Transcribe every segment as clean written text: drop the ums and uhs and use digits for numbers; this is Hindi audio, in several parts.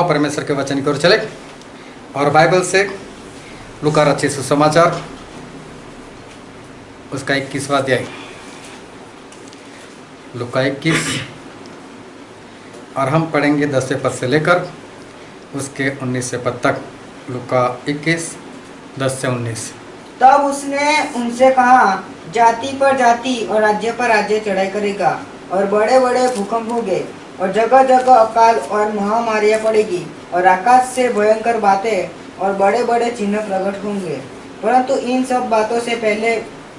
परमेश्वर के वचन की ओर चले और बाइबल से लूका रचित सुसमाचार उसका 21वां अध्याय, लूका 21, और हम पढ़ेंगे 10वें पद से लेकर उसके 19वें पद तक। लूका 21, 10 से 19। तब उसने उनसे कहा, जाति पर जाति और राज्य पर राज्य चढ़ाई करेगा, और बड़े बड़े भूकंप होंगे, और जगह जगह अकाल और महामारियां पड़ेगी, और आकाश से भयंकर बातें और बड़े बड़े चिन्ह प्रकट होंगे। परंतु इन सब बातों से पहले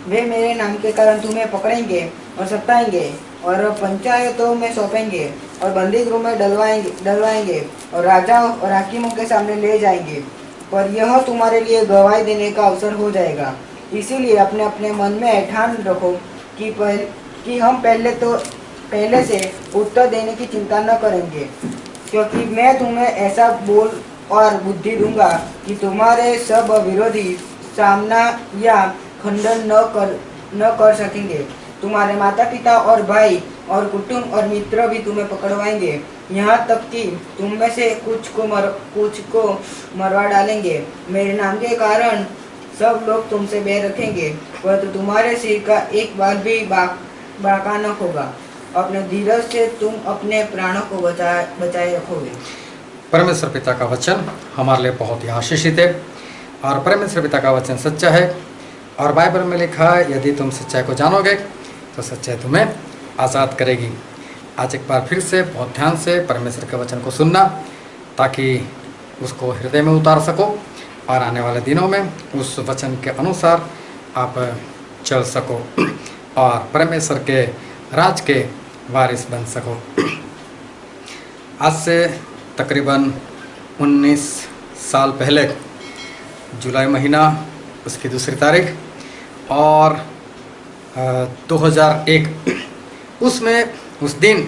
वे मेरे नाम के कारण तुम्हें पकड़ेंगे और सताएंगे, और पंचायतों में सौंपेंगे, और बंदी गृह में डलवाएंगे, और राजा और हाकिमों के सामने ले जाएंगे। पर यह तुम्हारे लिए गवाही देने का अवसर हो जाएगा। इसीलिए अपने अपने मन में ठान रखो कि हम पहले से उत्तर देने की चिंता न करेंगे, क्योंकि मैं तुम्हें ऐसा बोल और बुद्धि दूंगा कि तुम्हारे सब विरोधी सामना या खंडन न कर सकेंगे। तुम्हारे माता पिता और भाई और कुटुंब और मित्र भी तुम्हें पकड़वाएंगे, यहाँ तक कि तुम में से कुछ को मरवा डालेंगे। मेरे नाम के कारण सब लोग तुमसे बैर रखेंगे, परंतु तुम्हारे सिर का एक बाल भी बाका न होगा। अपने धीरज से तुम अपने प्राणों को बचाए रखोगे। परमेश्वर पिता का वचन हमारे लिए बहुत ही आशीषित है, और परमेश्वर पिता का वचन सच्चा है। और बाइबल में लिखा है, यदि तुम सच्चाई को जानोगे तो सच्चाई तुम्हें आज़ाद करेगी। आज एक बार फिर से बहुत ध्यान से परमेश्वर के वचन को सुनना, ताकि उसको हृदय में उतार सको और आने वाले दिनों में उस वचन के अनुसार आप चल सको और परमेश्वर के राज के वारिस बन सको। आज से तकरीबन 19 साल पहले, जुलाई महीना उसकी 2 तारीख और 2001, उसमें उस दिन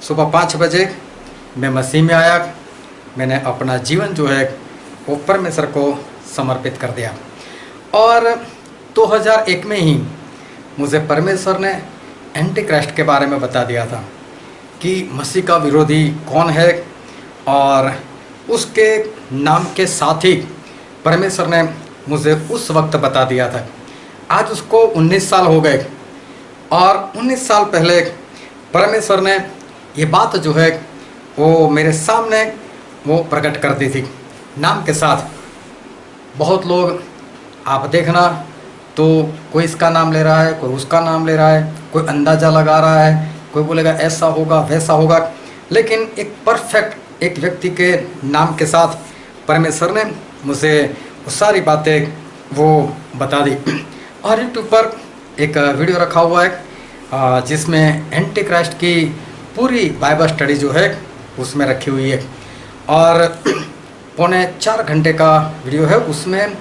सुबह 5 बजे मैं मसीह में आया। मैंने अपना जीवन जो है वो परमेश्वर को समर्पित कर दिया, और 2001 में ही मुझे परमेश्वर ने एंटी क्राइस्ट के बारे में बता दिया था कि मसीह का विरोधी कौन है, और उसके नाम के साथ ही परमेश्वर ने मुझे उस वक्त बता दिया था। आज उसको 19 साल हो गए, और 19 साल पहले परमेश्वर ने ये बात जो है वो मेरे सामने वो प्रकट कर दी थी नाम के साथ। बहुत लोग आप देखना तो कोई इसका नाम ले रहा है, कोई उसका नाम ले रहा है, कोई अंदाज़ा लगा रहा है, कोई बोलेगा ऐसा होगा वैसा होगा, लेकिन एक परफेक्ट एक व्यक्ति के नाम के साथ परमेश्वर ने मुझे वो सारी बातें वो बता दी। और यूट्यूब पर एक वीडियो रखा हुआ है जिसमें एंटी क्राइस्ट की पूरी बाइबल स्टडी जो है उसमें रखी हुई है, और 3.25 घंटे का वीडियो है। उसमें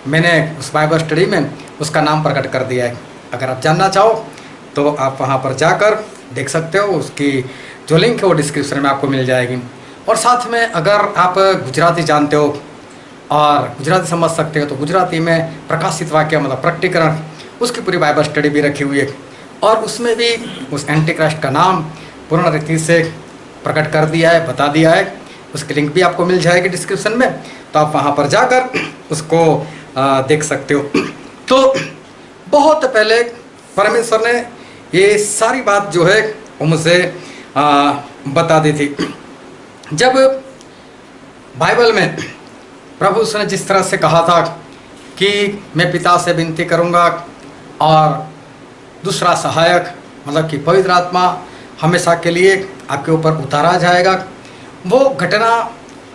मैंने उस बाइबल स्टडी में उसका नाम प्रकट कर दिया है। अगर आप जानना चाहो तो आप वहां पर जाकर देख सकते हो। उसकी जो लिंक है वो डिस्क्रिप्शन में आपको मिल जाएगी। और साथ में अगर आप गुजराती जानते हो और गुजराती समझ सकते हो तो गुजराती में प्रकाशित वाक्य मतलब प्रकटीकरण, उसकी पूरी बाइबल स्टडी भी रखी हुई है, और उसमें भी उस एंटी क्राइस्ट का नाम पूर्ण रीति से प्रकट कर दिया है, बता दिया है। उसकी लिंक भी आपको मिल जाएगी डिस्क्रिप्शन में, तो आप वहाँ पर जाकर उसको देख सकते हो। तो बहुत पहले परमेश्वर ने ये सारी बात जो है वो मुझे बता दी थी। जब बाइबल में प्रभु ने जिस तरह से कहा था कि मैं पिता से विनती करूंगा और दूसरा सहायक मतलब कि पवित्र आत्मा हमेशा के लिए आपके ऊपर उतारा जाएगा, वो घटना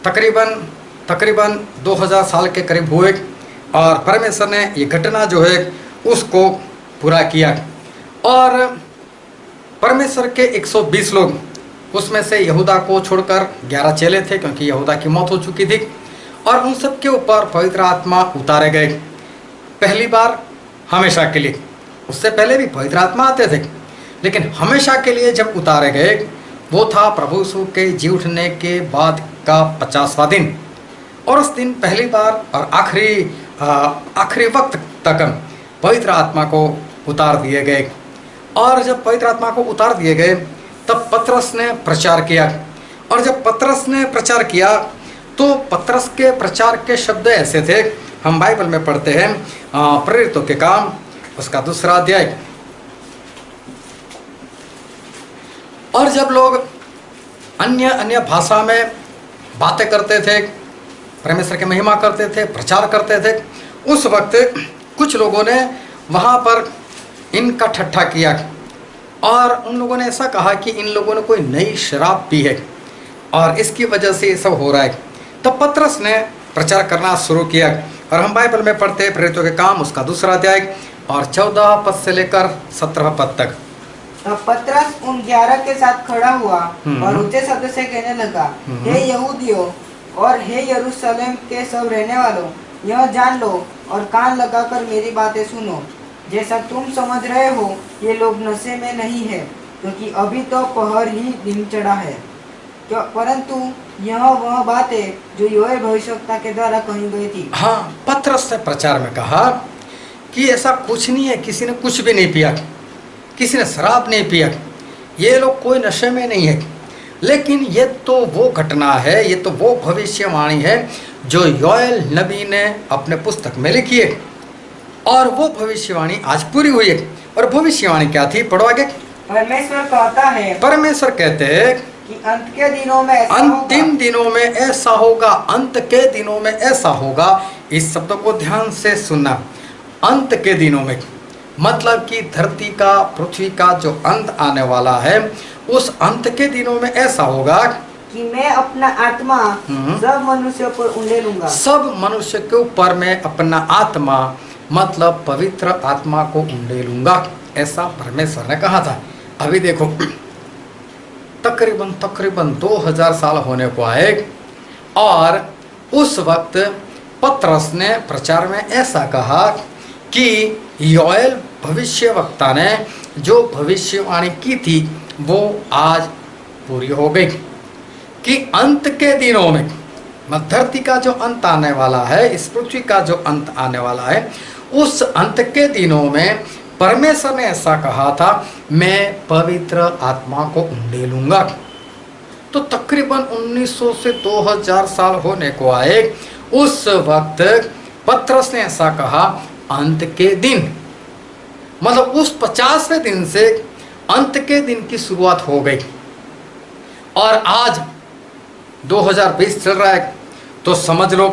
तकरीबन 2000 साल के करीब हुए, और परमेश्वर ने ये घटना जो है उसको पूरा किया। और परमेश्वर के 120 लोग, उसमें से यहूदा को छोड़कर 11 चेले थे, क्योंकि यहूदा की मौत हो चुकी थी, और उन सब के ऊपर पवित्र आत्मा उतारे गए पहली बार हमेशा के लिए। उससे पहले भी पवित्र आत्मा आते थे, लेकिन हमेशा के लिए जब उतारे गए वो था प्रभु यीशु के जी उठने के बाद का 50वां दिन। और उस दिन पहली बार और आखिरी वक्त तक पवित्र आत्मा को उतार दिए गए। और जब पवित्र आत्मा को उतार दिए गए तब पतरस ने प्रचार किया, और जब पतरस ने प्रचार किया तो पतरस के प्रचार के शब्द ऐसे थे, हम बाइबल में पढ़ते हैं प्रेरितों के काम उसका 2 अध्याय। और जब लोग अन्य अन्य भाषा में बातें करते थे, परमेश्वर की महिमा करते थे, प्रचार करते थे, उस वक्त कुछ लोगों ने वहाँ पर इनका ठट्ठा किया और उन लोगों ने ऐसा कहा कि इन लोगों ने कोई नई शराब पी है और इसकी वजह से ये सब हो रहा है। तब पतरस ने प्रचार करना शुरू किया और हम बाइबल में पढ़ते हैं प्रेरितों के काम उसका 2 अध्याय और 14 पद से लेकर 17 पद तक। तब पतरस उन 11 के साथ खड़ा हुआ और ऊंचे शब्द से कहने लगा, हे यहूदियों और हे यरूशलेम के सब रहने वालों, यह जान लो और कान लगाकर मेरी बातें सुनो। जैसा तुम समझ रहे हो ये लोग नशे में नहीं है, क्योंकि अभी तो पहर ही दिन चढ़ा है, परंतु यह वह बात है जो योएल भविष्यवक्ता के द्वारा कही गई थी। हाँ, पतरस ने प्रचार में कहा कि ऐसा कुछ नहीं है, किसी ने कुछ भी नहीं पिया, किसी ने शराब नहीं पिया, ये लोग कोई नशे में नहीं है। लेकिन ये तो वो घटना है, ये तो वो भविष्यवाणी है जो योएल नबी ने अपने पुस्तक में लिखी है और वो भविष्यवाणी आज पूरी हुई है। और भविष्यवाणी क्या थी, पढ़ो आगे। परमेश्वर कहता है, परमेश्वर कहते हैं कि अंत के दिनों में ऐसा अंतिम दिनों में ऐसा होगा, अंत के दिनों में ऐसा होगा। इस शब्द को ध्यान से सुनना, अंत के दिनों में मतलब कि धरती का, पृथ्वी का जो अंत आने वाला है, उस अंत के दिनों में ऐसा होगा कि मैं अपना आत्मा सब मनुष्यों पर उंडेलूंगा। सब मनुष्य के ऊपर मैं अपना आत्मा मतलब पवित्र आत्मा को उंडेलूंगा, ऐसा परमेश्वर ने कहा था। अभी देखो तकरीबन 2000 साल होने को आए और उस वक्त पतरस ने प्रचार में ऐसा कहा कि योएल भविष्यवक्ता ने जो भविष्यवाणी की थी वो आज पूरी हो गई कि अंत के दिनों में धरती का जो अंत आने वाला है, इस पृथ्वी का जो अंत आने वाला है, उस अंत के दिनों में परमेश्वर ने ऐसा कहा था, मैं पवित्र आत्मा को उंडेलूंगा। तो तकरीबन 1900 से 2000 साल होने को आए, उस वक्त पतरस ने ऐसा कहा अंत के दिन, मतलब उस 50वें दिन से अंत के दिन की शुरुआत हो गई। और आज 2020 चल रहा है, तो समझ लो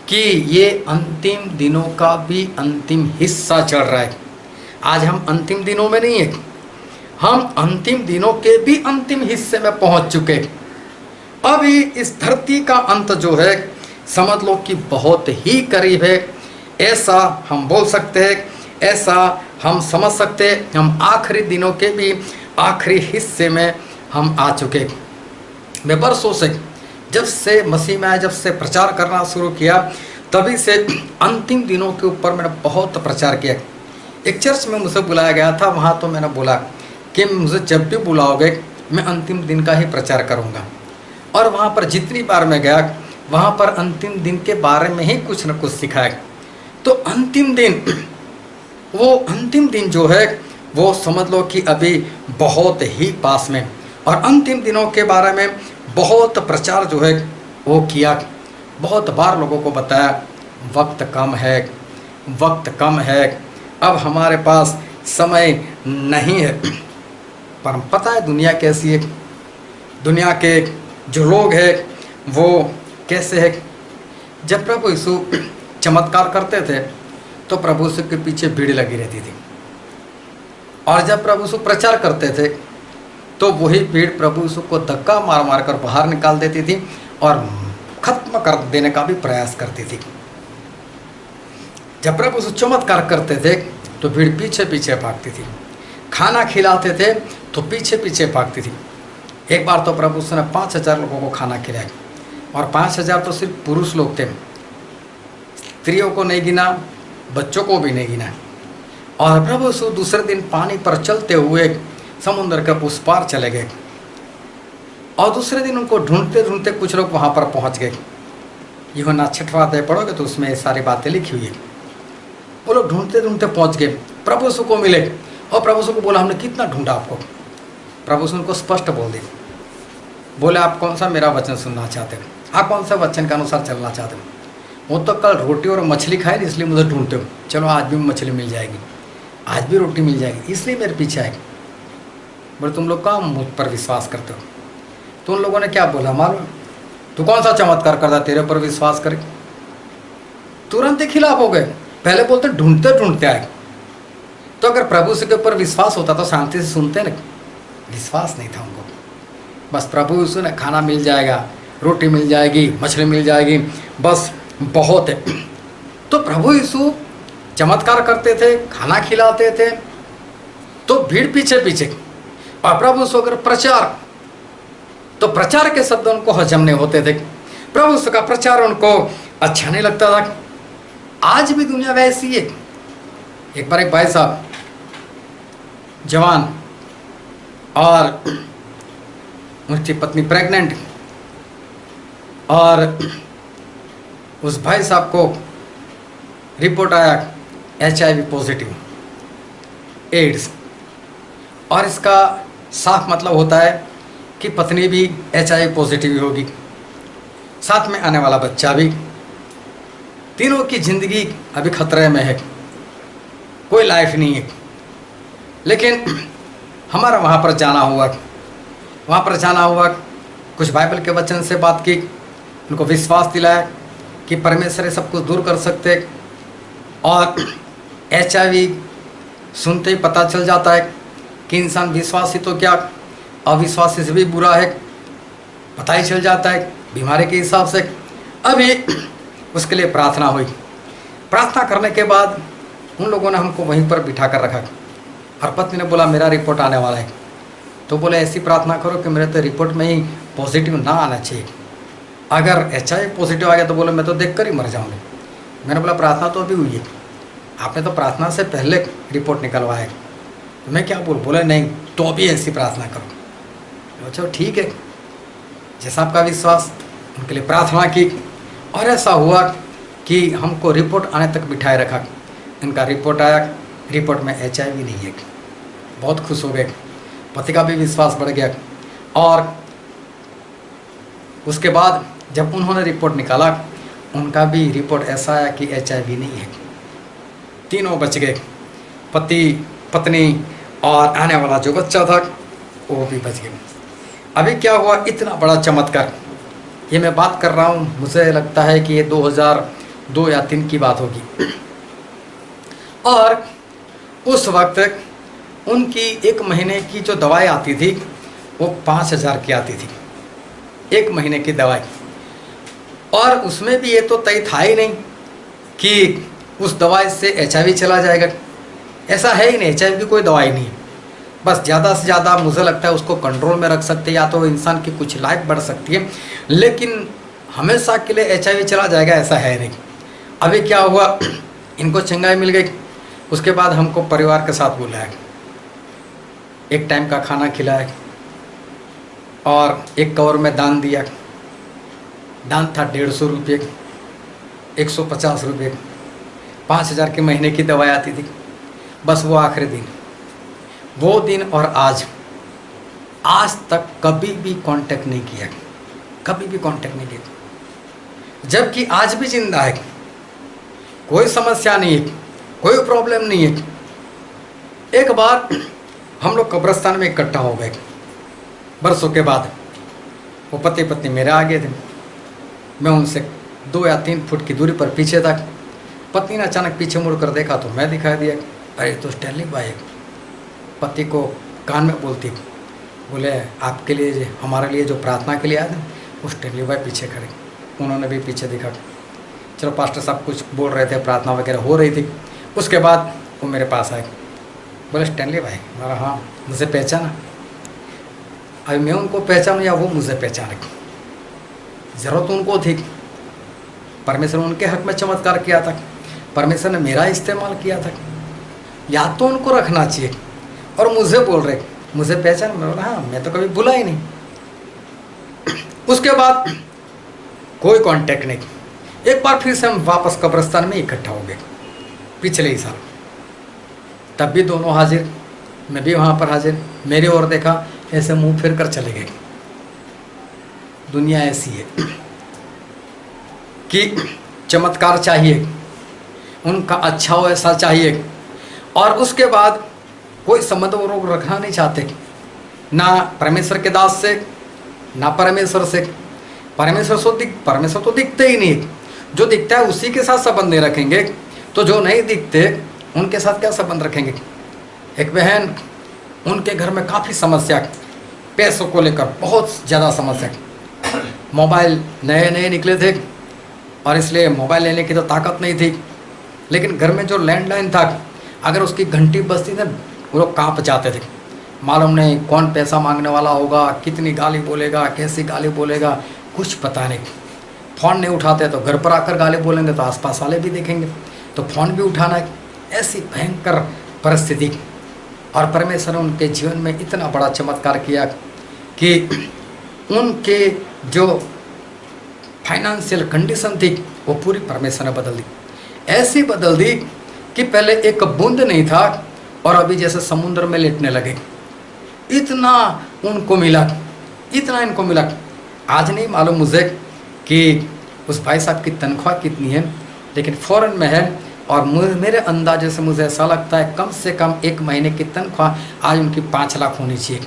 कि ये अंतिम दिनों का भी अंतिम हिस्सा चल रहा है। आज हम अंतिम दिनों में नहीं है, हम अंतिम दिनों के भी अंतिम हिस्से में पहुंच चुके। अभी इस धरती का अंत जो है समझ लो कि बहुत ही करीब है, ऐसा हम बोल सकते हैं, ऐसा हम समझ सकते हैं। हम आखिरी दिनों के भी आखिरी हिस्से में हम आ चुके। मैं बरसों से जब से मसीह में आया, जब से प्रचार करना शुरू किया, तभी से अंतिम दिनों के ऊपर मैंने बहुत प्रचार किया। एक चर्च में मुझे बुलाया गया था, वहाँ तो मैंने बोला कि मुझे जब भी बुलाओगे मैं अंतिम दिन का ही प्रचार करूँगा। और वहाँ पर जितनी बार मैं गया, वहाँ पर अंतिम दिन के बारे में ही कुछ न कुछ सिखाया। तो अंतिम दिन, वो अंतिम दिन जो है वो समझ लो कि अभी बहुत ही पास में। और अंतिम दिनों के बारे में बहुत प्रचार जो है वो किया, बहुत बार लोगों को बताया वक्त कम है, वक्त कम है, अब हमारे पास समय नहीं है। पर पता है दुनिया कैसी है, दुनिया के जो लोग हैं वो कैसे है। जब प्रभु यीशु चमत्कार करते थे तो प्रभु यीशु के पीछे भीड़ लगी रहती थी, और जब प्रभु यीशु प्रचार करते थे तो वही भीड़ प्रभु यीशु को धक्का मार मार कर बाहर निकाल देती थी और खत्म कर देने का भी प्रयास करती थी। जब प्रभु यीशु चमत्कार करते थे तो भीड़ पीछे पीछे भागती थी, खाना खिलाते थे तो पीछे पीछे भागती थी। एक बार तो प्रभु यीशु ने 5000 लोगों को खाना खिलाया, और 5000 तो सिर्फ पुरुष लोग थे, स्त्रियों को नहीं गिना, बच्चों को भी नहीं गिना। और प्रभु यीशु दूसरे दिन पानी पर चलते हुए समुद्र के उस पार चले गए, और दूसरे दिन उनको ढूंढते ढूंढते कुछ लोग वहाँ पर पहुँच गए। यूहन्ना 6वां अध्याय पढ़ोगे तो उसमें ये सारी बातें लिखी हुई है। वो लोग ढूंढते ढूंढते पहुँच गए, प्रभु यीशु को मिले, और प्रभु यीशु को बोला हमने कितना ढूंढा आपको। प्रभु यीशु उनको स्पष्ट बोल दिया बोले आप कौन सा मेरा वचन सुनना चाहते हो, आप कौन सा वचन के अनुसार चलना चाहते हो। वो तो कल रोटी और मछली खाए ना, इसलिए मुझे ढूंढते हो, चलो आज भी मछली मिल जाएगी, आज भी रोटी मिल जाएगी, इसलिए मेरे पीछे आएगी। बोले तुम लोग कहाँ मुझ पर विश्वास करते हो। तो उन लोगों ने क्या बोला मालूम, तू कौन सा चमत्कार करता तेरे पर विश्वास करे। तुरंत ही खिलाफ हो गए। पहले बोलते ढूंढते ढूंढते आए। तो अगर प्रभु के ऊपर विश्वास होता तो शांति से सुनते ना, विश्वास नहीं था उनको। बस प्रभु यीशु ने खाना मिल जाएगा, रोटी मिल जाएगी, मछली मिल जाएगी, बस बहुत है। तो प्रभु यीशु चमत्कार करते थे, खाना खिलाते थे, तो भीड़ पीछे पीछे। और प्रभु यीशु अगर प्रचार, तो प्रचार के शब्द उनको हजम नहीं होते थे। प्रभु यीशु का प्रचार उनको अच्छा नहीं लगता था। आज भी दुनिया वैसी है। एक बार एक भाई साहब जवान, और उनकी पत्नी प्रेग्नेंट, और उस भाई साहब को रिपोर्ट आया HIV पॉजिटिव, एड्स। और इसका साफ मतलब होता है कि पत्नी भी HIV पॉजिटिव ही होगी, साथ में आने वाला बच्चा भी। तीनों की जिंदगी अभी खतरे में है, कोई लाइफ नहीं है। लेकिन हमारा वहाँ पर जाना हुआ, कुछ बाइबल के वचन से बात की, उनको विश्वास दिलाया कि परमेश्वर सब कुछ दूर कर सकते। और HIV सुनते ही पता चल जाता है कि इंसान विश्वासी तो क्या, अविश्वासी से भी बुरा है, पता ही चल जाता है बीमारी के हिसाब से। अभी उसके लिए प्रार्थना हुई। प्रार्थना करने के बाद उन लोगों ने हमको वहीं पर बिठा कर रखा, और पत्नी ने बोला मेरा रिपोर्ट आने वाला है। तो बोले ऐसी प्रार्थना करो कि मेरे तो रिपोर्ट में ही पॉजिटिव ना आना चाहिए। अगर HIV पॉजिटिव आ गया तो बोले मैं तो देख कर ही मर जाऊँगी। मैंने बोला प्रार्थना तो अभी हुई है, आपने तो प्रार्थना से पहले रिपोर्ट निकलवाया। तो मैं क्या बोले नहीं तो अभी ऐसी प्रार्थना करो। अच्छा ठीक है, जैसा आपका विश्वास। उनके लिए प्रार्थना की, और ऐसा हुआ कि हमको रिपोर्ट आने तक बिठाए रखा। इनका रिपोर्ट आया, रिपोर्ट में HIV नहीं है। बहुत खुश हो गए, पति का भी विश्वास बढ़ गया। और उसके बाद जब उन्होंने रिपोर्ट निकाला, उनका भी रिपोर्ट ऐसा आया कि HIV नहीं है। तीनों बच गए, पति, पत्नी और आने वाला जो बच्चा था वो भी बच गए। अभी क्या हुआ, इतना बड़ा चमत्कार, ये मैं बात कर रहा हूँ, मुझे लगता है कि ये 2002 या 3 की बात होगी। और उस वक्त उनकी 1 महीने की जो दवाई आती थी वो 5,000 की आती थी, 1 महीने की दवाई। और उसमें भी ये तो तय था ही नहीं कि उस दवाई से HIV चला जाएगा, ऐसा है ही नहीं। HIV की कोई दवाई नहीं, बस ज़्यादा से ज़्यादा मुझे लगता है उसको कंट्रोल में रख सकते हैं, या तो इंसान की कुछ लाइफ बढ़ सकती है, लेकिन हमेशा के लिए HIV चला जाएगा ऐसा है नहीं। अभी क्या हुआ, इनको चंगाई मिल गई। उसके बाद हमको परिवार के साथ बुलाया, 1 टाइम का खाना खिलाया, और 1 कवर में दान दिया। दान था 150 रुपये, 150 रुपये, 5,000 के महीने की दवाई आती थी। बस वो आखिरी दिन, वो दिन और आज तक कभी भी कांटेक्ट नहीं किया, कभी भी कांटेक्ट नहीं किया। जबकि आज भी जिंदा है, कोई समस्या नहीं है, कोई प्रॉब्लम नहीं है। एक बार हम लोग कब्रिस्तान में इकट्ठा हो गए, बरसों के बाद। वो पति पत्नी मेरे आगे थे, मैं उनसे 2 या 3 फुट की दूरी पर पीछे था। पत्नी ने अचानक पीछे मुड़कर देखा तो मैं दिखाई दिया, अरे तो स्टैनली भाई। पति को कान में बोलती, बोले आपके लिए, हमारे लिए जो प्रार्थना के लिए आए थे, वो स्टैनली भाई पीछे खड़े। उन्होंने भी पीछे देखा। चलो पास्टर साहब कुछ बोल रहे थे, प्रार्थना वगैरह हो रही थी। उसके बाद वो मेरे पास आए, बोले स्टैनली भाई। बोला हाँ, मुझे पहचाना। अभी मैं उनको पहचानूँ या वो मुझे पहचाने, ज़रूरत उनको थी। परमेश्वर ने उनके हक में चमत्कार किया था, परमेश्वर ने मेरा इस्तेमाल किया था, या तो उनको रखना चाहिए। और मुझे बोल रहे मुझे पहचान, मैं बोला हाँ, मैं तो कभी भूला ही नहीं। उसके बाद कोई कांटेक्ट नहीं। एक बार फिर से हम वापस कब्रिस्तान में इकट्ठा हो गए, पिछले ही साल। तब भी दोनों हाजिर, मैं भी वहाँ पर हाजिर। मेरी ओर देखा, ऐसे मुंह फिर कर चले गए। दुनिया ऐसी है कि चमत्कार चाहिए, उनका अच्छा हो ऐसा चाहिए, और उसके बाद कोई संबंध वो लोग रखना नहीं चाहते, ना परमेश्वर के दास से ना परमेश्वर से। परमेश्वर तो दिखते ही नहीं, जो दिखता है उसी के साथ संबंध नहीं रखेंगे, तो जो नहीं दिखते उनके साथ क्या संबंध रखेंगे। एक बहन, उनके घर में काफ़ी समस्या, पैसों को लेकर बहुत ज़्यादा समस्या। मोबाइल नए नए निकले थे और इसलिए मोबाइल लेने की तो ताकत नहीं थी, लेकिन घर में जो लैंडलाइन था, अगर उसकी घंटी बजती थी वो लोग काँप जाते थे। मालूम नहीं कौन पैसा मांगने वाला होगा, कितनी गाली बोलेगा, कैसी गाली बोलेगा, कुछ पता नहीं। फ़ोन नहीं उठाते तो घर पर आकर गाली बोलेंगे, तो आसपास वाले भी देखेंगे, तो फ़ोन भी उठाना है। ऐसी भयंकर परिस्थिति, और परमेश्वर ने उनके जीवन में इतना बड़ा चमत्कार किया कि उनके जो फाइनेंशियल कंडीशन थी वो पूरी परमेश्वर ने बदल दी। ऐसी बदल दी कि पहले एक बूंद नहीं था और अभी जैसे समुद्र में लेटने लगे। इतना उनको मिला, इतना इनको मिला। आज नहीं मालूम मुझे कि उस भाई साहब की तनख्वाह कितनी है, लेकिन फॉरेन में है, और मेरे अंदाजे से मुझे ऐसा लगता है कम से कम एक महीने की तनख्वाह आज उनकी 5 लाख होनी चाहिए,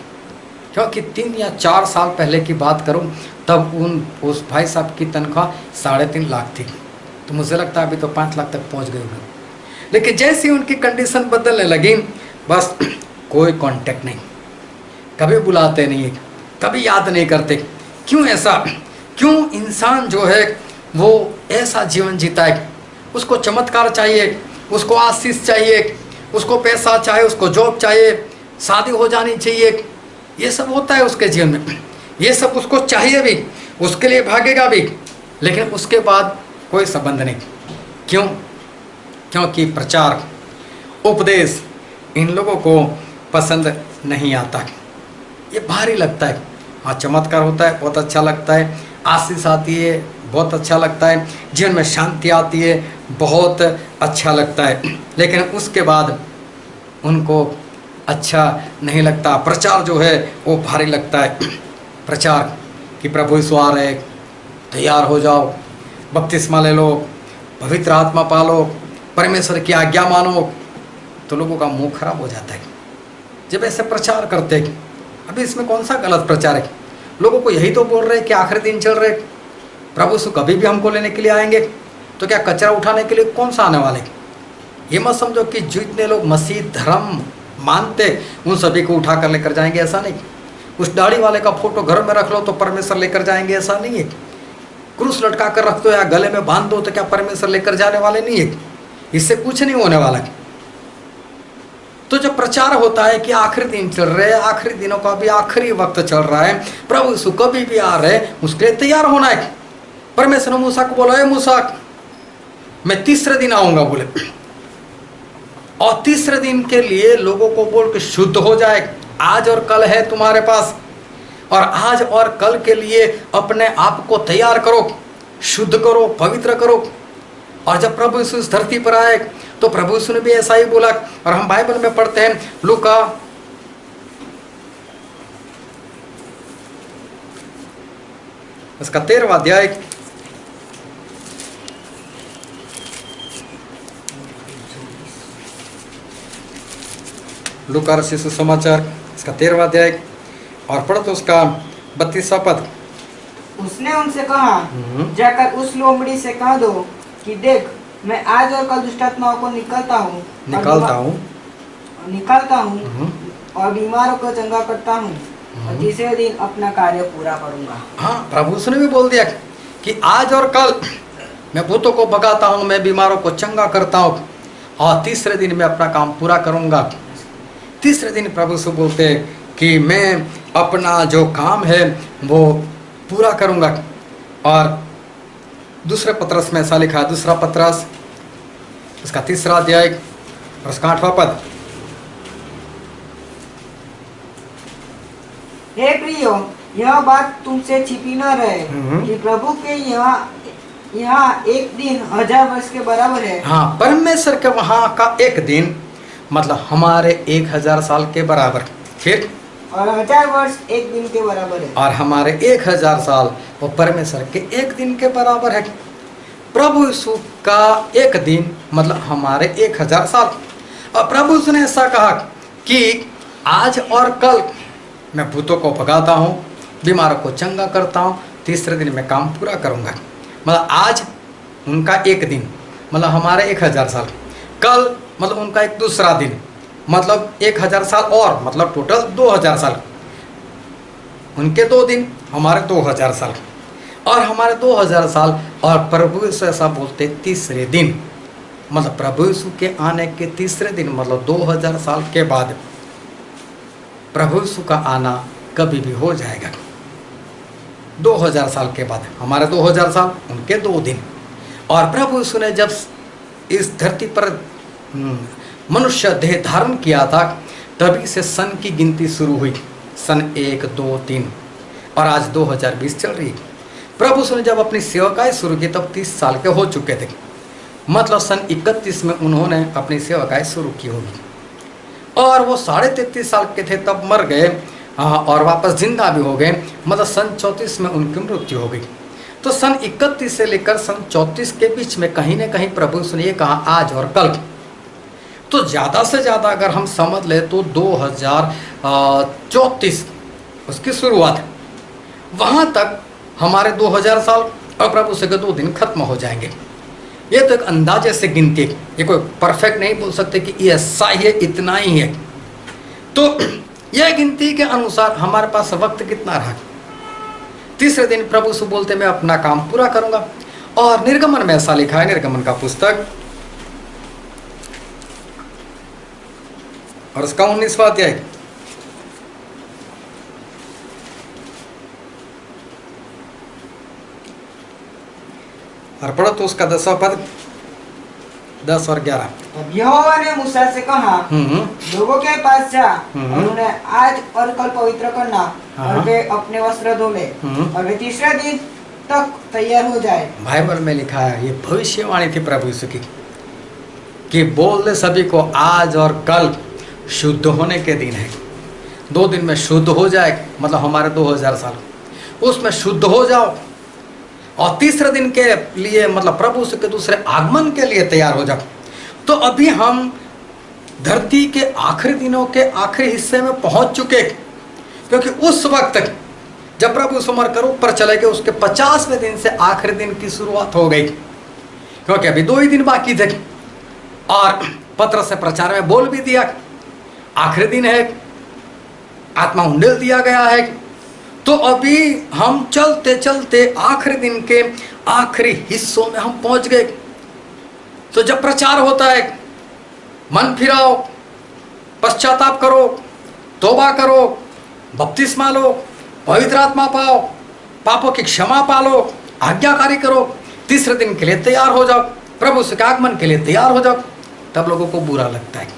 क्योंकि 3 या 4 साल पहले की बात करूं तब उस भाई साहब की तनख्वाह 3.5 लाख थी। तो मुझे लगता है अभी तो 5 लाख तक पहुंच गए होंगे। लेकिन जैसे ही उनकी कंडीशन बदलने लगी, बस कोई कांटेक्ट नहीं, कभी बुलाते नहीं, कभी याद नहीं करते। क्यों ऐसा? क्यों इंसान जो है वो ऐसा जीवन जीता है? उसको चमत्कार चाहिए, उसको आशीष चाहिए, उसको पैसा चाहिए, उसको जॉब चाहिए, शादी हो जानी चाहिए, ये सब होता है उसके जीवन में, ये सब उसको चाहिए भी, उसके लिए भागेगा भी, लेकिन उसके बाद कोई संबंध नहीं। क्यों? क्योंकि प्रचार, उपदेश इन लोगों को पसंद नहीं आता, ये भारी लगता है। हाँ, चमत्कार होता है, बहुत अच्छा लगता है, आशीष आती है, बहुत अच्छा लगता है, जीवन में शांति आती है, बहुत अच्छा लगता है, लेकिन उसके बाद उनको अच्छा नहीं लगता। प्रचार जो है वो भारी लगता है। प्रचार कि प्रभु यीशु आ रहे, तैयार हो जाओ, बपतिस्मा ले लो, पवित्र आत्मा पालो, परमेश्वर की आज्ञा मानो, तो लोगों का मुंह खराब हो जाता है जब ऐसे प्रचार करते। अभी इसमें कौन सा गलत प्रचार है? लोगों को यही तो बोल रहे हैं कि आखिरी दिन चल रहे, प्रभु यीशु कभी भी हमको लेने के लिए आएंगे, तो क्या कचरा उठाने के लिए कौन सा आने वाले? ये मत समझो कि जितने लोग मसीह धर्म मानते उन सभी को उठा कर लेकर जाएंगे, ऐसा नहीं। उस दाढ़ी वाले का फोटो घर में रख लो तो परमेश्वर लेकर जाएंगे, ऐसा नहीं है। क्रूस लटका कर रख दो या गले में बांध दो तो क्या परमेश्वर लेकर जाने वाले नहीं है? इससे कुछ नहीं होने वाला। तो जब प्रचार होता है कि आखिरी दिन चल रहे हैं, आखिरी दिनों का भी आखिरी वक्त चल रहा है, प्रभु यीशु कभी भी आ रहे, उसके लिए तैयार होना है। परमेश्वर ने मूसा को बोला, मूसा मैं तीसरे दिन आऊंगा बोले, और तीसरे दिन के लिए लोगों को बोल के शुद्ध हो जाए। आज और कल है तुम्हारे पास, और आज और कल के लिए अपने आप को तैयार करो, शुद्ध करो, पवित्र करो। और जब प्रभु यीशु इस धरती पर आए तो प्रभु यीशु ने भी ऐसा ही बोला, और हम बाइबल में पढ़ते हैं लूका उसका 13वां अध्याय, लूका रचित सुसमाचार इसका 13वां अध्याय और पढ़ो तो उसका 32वां पद। उसने उनसे कहा, जाकर उस लोमड़ी से कह दो कि देख, मैं आज और कल दुष्टात्माओं को निकालता हूँ और बीमारों को चंगा करता हूँ, और तीसरे दिन अपना कार्य पूरा करूँगा। हाँ, प्रभु उसने भी बोल दिया कि आज और कल मैं भूतों को भगाता हूँ, मैं बीमारों को चंगा करता हूँ, और तीसरे दिन मैं अपना काम पूरा करूँगा। तीसरे दिन प्रभु से बोलते हैं कि मैं अपना जो काम है वो पूरा करूँगा। और दूसरे पत्रस में ऐसा लिखा है, दूसरा पत्रस उसका 3रा अध्याय और उसका 8वां पद। हे प्रियो, यह बात तुमसे छिपी न रहे कि प्रभु के यहाँ एक दिन 1000 वर्ष के बराबर है। हाँ, परमेश्वर के वहाँ का एक दिन मतलब हमारे 1000 साल के बराबर। फिर और 1000 वर्ष एक दिन के बराबर है। और हमारे 1000 साल वो परमेश्वर के एक दिन के बराबर है। प्रभु यीशु का एक दिन मतलब हमारे 1000 साल। और प्रभु यीशु ने ऐसा कहा कि आज और कल मैं भूतों को भगाता हूँ, बीमारों को चंगा करता हूँ, तीसरे दिन मैं काम पूरा करूँगा। मतलब आज उनका एक दिन मतलब हमारे 1000 साल, कल मतलब उनका एक दूसरा दिन मतलब 1000 साल और मतलब टोटल 2000 साल। उनके 2 दिन, हमारे 2000 साल। और हमारे 2000 साल और प्रभु यीशु ऐसा बोलते तीसरे दिन मतलब प्रभु यीशु के आने के तीसरे दिन मतलब 2000 साल के बाद प्रभु यीशु का आना कभी भी हो जाएगा। 2000 साल के बाद हमारे 2000 साल, उनके 2 दिन। और प्रभु यीशु ने जब इस धरती पर मनुष्य देह धारण किया था तभी से सन की गिनती शुरू हुई। सन 1, 2, 3 और आज 2020 चल रही है। प्रभु यीशु ने जब अपनी सेवकाई शुरू की तब 30 साल के हो चुके थे। मतलब सन 31 में उन्होंने अपनी सेवकाई शुरू की होगी। और वो 33.5 साल के थे तब मर गए और वापस जिंदा भी हो गए। मतलब सन 34 में उनकी मृत्यु हो गई। तो सन 31 से लेकर सन 34 के बीच में कहीं ना कहीं प्रभु यीशु ने ये कहा आज और कल। तो ज़्यादा से ज़्यादा अगर हम समझ ले तो 2034 उसकी शुरुआत, वहाँ तक हमारे 2000 साल और प्रभु यीशु के 2 दिन खत्म हो जाएंगे। ये तो एक अंदाजे से गिनती है, ये कोई परफेक्ट नहीं बोल सकते कि ये ऐसा ही है, इतना ही है। तो यह गिनती के अनुसार हमारे पास वक्त कितना रहा। तीसरे दिन प्रभु यीशु बोलते मैं अपना काम पूरा करूंगा। और निर्गमन में ऐसा लिखा है, निर्गमन का पुस्तक और उसका 19वां अध्याय और पढ़ो तो उसका 10वां पद, 10 और 11। अब यहोवा ने मूसा से कहा लोगों के पास जा और उन्हें आज और कल पवित्र करना और वे अपने वस्त्र धो ले और वे तीसरे दिन तक तैयार हो जाए। बाइबल में लिखा है, ये भविष्यवाणी थी प्रभु यीशु की कि बोल दे सभी को आज और कल शुद्ध होने के दिन है। 2 दिन में शुद्ध हो जाए मतलब हमारे 2000 साल, उसमें शुद्ध हो जाओ और तीसरे दिन के लिए मतलब प्रभु यीशु के दूसरे आगमन के लिए तैयार हो जाओ। तो अभी हम धरती के आखिरी दिनों के आखिरी हिस्से में पहुंच चुके, क्योंकि उस वक्त जब प्रभु यीशु मरकर ऊपर चले गए उसके 50वें दिन से आखिरी दिन की शुरुआत हो गई, क्योंकि अभी 2 ही दिन बाकी थे। और पत्र से प्रचार में बोल भी दिया आखिरी दिन है, आत्मा उंडेल दिया गया है। तो अभी हम चलते चलते आखिरी दिन के आखिरी हिस्सों में हम पहुंच गए। तो जब प्रचार होता है मन फिराओ, पश्चाताप करो, तौबा करो, बपतिस्मा लो, पवित्र आत्मा पाओ, पापों की क्षमा पालो, आज्ञाकारी करो, तीसरे दिन के लिए तैयार हो जाओ, प्रभु के आगमन के लिए तैयार हो जाओ, तब लोगों को बुरा लगता है।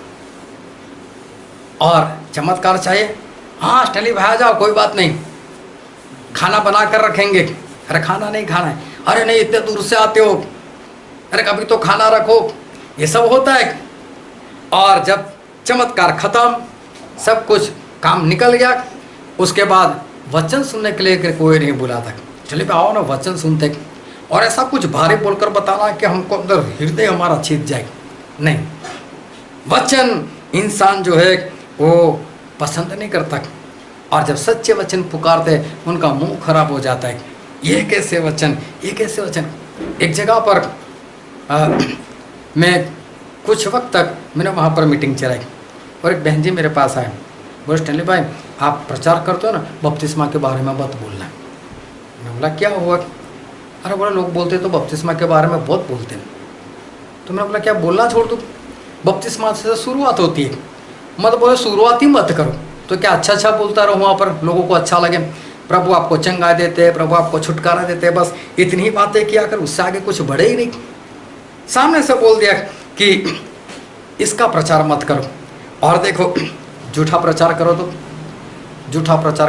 और चमत्कार चाहिए, हाँ स्टैनली भाई आ जाओ, कोई बात नहीं, खाना बना कर रखेंगे। अरे खाना नहीं खाना है, अरे नहीं इतने दूर से आते हो, अरे कभी तो खाना रखो, ये सब होता है। और जब चमत्कार खत्म, सब कुछ काम निकल गया, उसके बाद वचन सुनने के लिए कोई नहीं बुलाता, चलिए आओ ना वचन सुनते। और ऐसा कुछ भारी बोलकर बताना कि हमको अंदर हृदय हमारा छिप जाए, नहीं। वचन इंसान जो है वो पसंद नहीं करता। और जब सच्चे वचन पुकारते उनका मुंह खराब हो जाता है, ये कैसे वचन, ये कैसे वचन। एक जगह पर मैं कुछ वक्त तक मैंने वहाँ पर मीटिंग चलाई और एक बहन जी मेरे पास आए, बोले स्टैनली भाई आप प्रचार करते हो ना, बपतिस्मा के बारे में मत बोलना। मैं बोला क्या हुआ? अरे बोला लोग बोलते तो बपतिस्मा के बारे में बहुत बोलते हैं। तो मैंने बोला क्या बोलना छोड़ दूँ, बपतिस्मा से शुरुआत होती है, मत बोले शुरुआत ही मत करो। तो क्या अच्छा बोलता रहो वहाँ पर, लोगों को अच्छा लगे, प्रभु आपको चंगा देते, प्रभु आपको छुटकारा देते, बस इतनी ही बातें किया कर, उससे आगे कुछ बढ़े ही नहीं। सामने से बोल दिया कि इसका प्रचार मत करो। और देखो झूठा प्रचार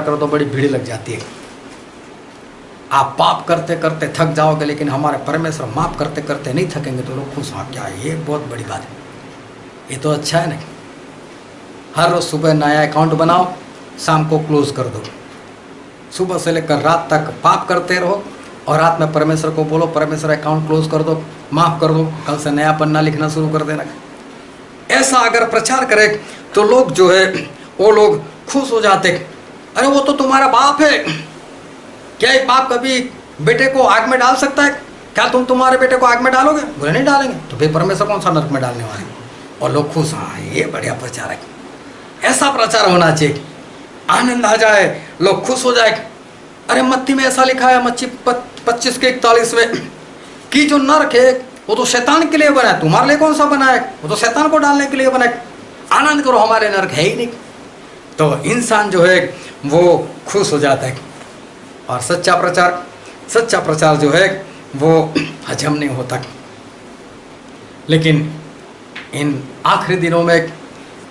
करो तो बड़ी भीड़ लग जाती है। आप पाप करते करते थक जाओगे, लेकिन हमारे परमेश्वर माफ करते करते नहीं थकेंगे, तो लोग खुश, हाँ क्या ये बहुत बड़ी बात है, ये तो अच्छा है ना। हर रोज सुबह नया अकाउंट बनाओ, शाम को क्लोज कर दो। सुबह से लेकर रात तक पाप करते रहो और रात में परमेश्वर को बोलो परमेश्वर अकाउंट क्लोज कर दो, माफ़ कर दो, कल से नया पन्ना लिखना शुरू कर देना। ऐसा अगर प्रचार करे तो लोग जो है वो लोग खुश हो जाते। अरे वो तो तुम्हारा बाप है, क्या एक बाप कभी बेटे को आग में डाल सकता है? क्या तुम तुम्हारे बेटे को आग में डालोगे? बोले नहीं डालेंगे। तो फिर परमेश्वर कौन सा नरक में डालने वाले? और लोग खुश, हाँ ये बढ़िया प्रचार है। ऐसा प्रचार होना चाहिए, आनंद आ जाए, लोग खुश हो जाए। अरे मत्ती में ऐसा लिखा है, मत्ती 25:41 में कि जो नरक है वो तो शैतान के लिए बना है, तुम्हारे लिए कौन सा बना है? वो तो शैतान को डालने के लिए बना है। आनंद करो, हमारे नरक है ही नहीं। तो इंसान जो है वो खुश हो जाता है। और सच्चा प्रचार जो है वो हजम नहीं होता। लेकिन इन आखिरी दिनों में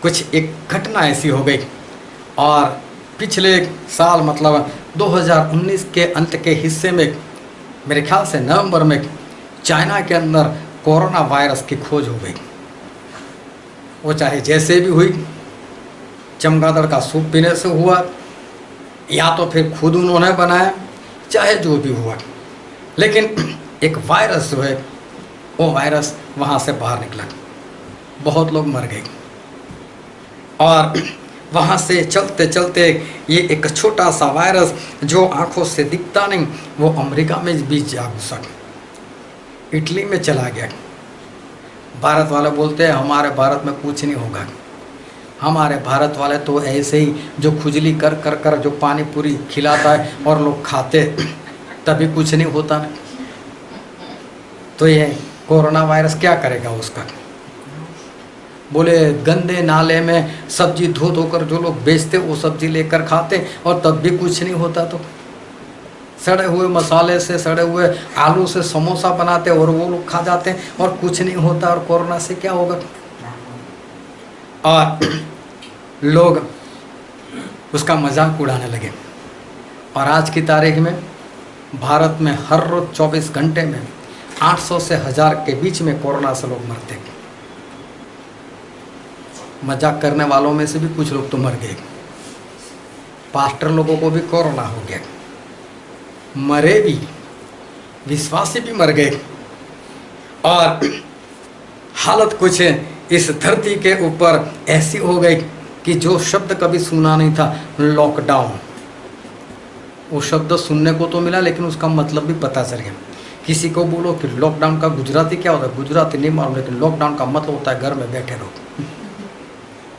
कुछ एक घटना ऐसी हो गई, और पिछले साल मतलब 2019 के अंत के हिस्से में, मेरे ख्याल से नवंबर में, चाइना के अंदर कोरोना वायरस की खोज हो गई। वो चाहे जैसे भी हुई, चमगादड़ का सूप पीने से हुआ या तो फिर खुद उन्होंने बनाया, चाहे जो भी हुआ, लेकिन एक वायरस जो है वो वायरस वहाँ से बाहर निकला। बहुत लोग मर गए और वहाँ से चलते चलते ये एक छोटा सा वायरस जो आंखों से दिखता नहीं, वो अमेरिका में भी जा घुसा, इटली में चला गया। भारत वाले बोलते हैं हमारे भारत में कुछ नहीं होगा। हमारे भारत वाले तो ऐसे ही जो खुजली कर कर कर जो पानी पूरी खिलाता है और लोग खाते, तभी कुछ नहीं होता। तो ये कोरोना वायरस क्या करेगा उसका? बोले गंदे नाले में सब्जी धो धोकर जो लोग बेचते वो सब्जी लेकर खाते और तब भी कुछ नहीं होता। तो सड़े हुए मसाले से, सड़े हुए आलू से समोसा बनाते और वो लोग खा जाते हैं और कुछ नहीं होता। और कोरोना से क्या होगा? और लोग उसका मजाक उड़ाने लगे। और आज की तारीख में भारत में हर रोज 24 घंटे में 800 से 1000 के बीच में कोरोना से लोग मरते हैं। मजाक करने वालों में से भी कुछ लोग तो मर गए। पास्टर लोगों को भी कोरोना हो गया, मरे भी, विश्वासी भी मर गए। और हालत कुछ इस धरती के ऊपर ऐसी हो गई कि जो शब्द कभी सुना नहीं था, लॉकडाउन, वो शब्द सुनने को तो मिला लेकिन उसका मतलब भी पता चल गया। किसी को बोलो कि लॉकडाउन का गुजराती क्या होता है, गुजराती नहीं मालूम, लेकिन लॉकडाउन का मतलब होता है घर में बैठे रहो।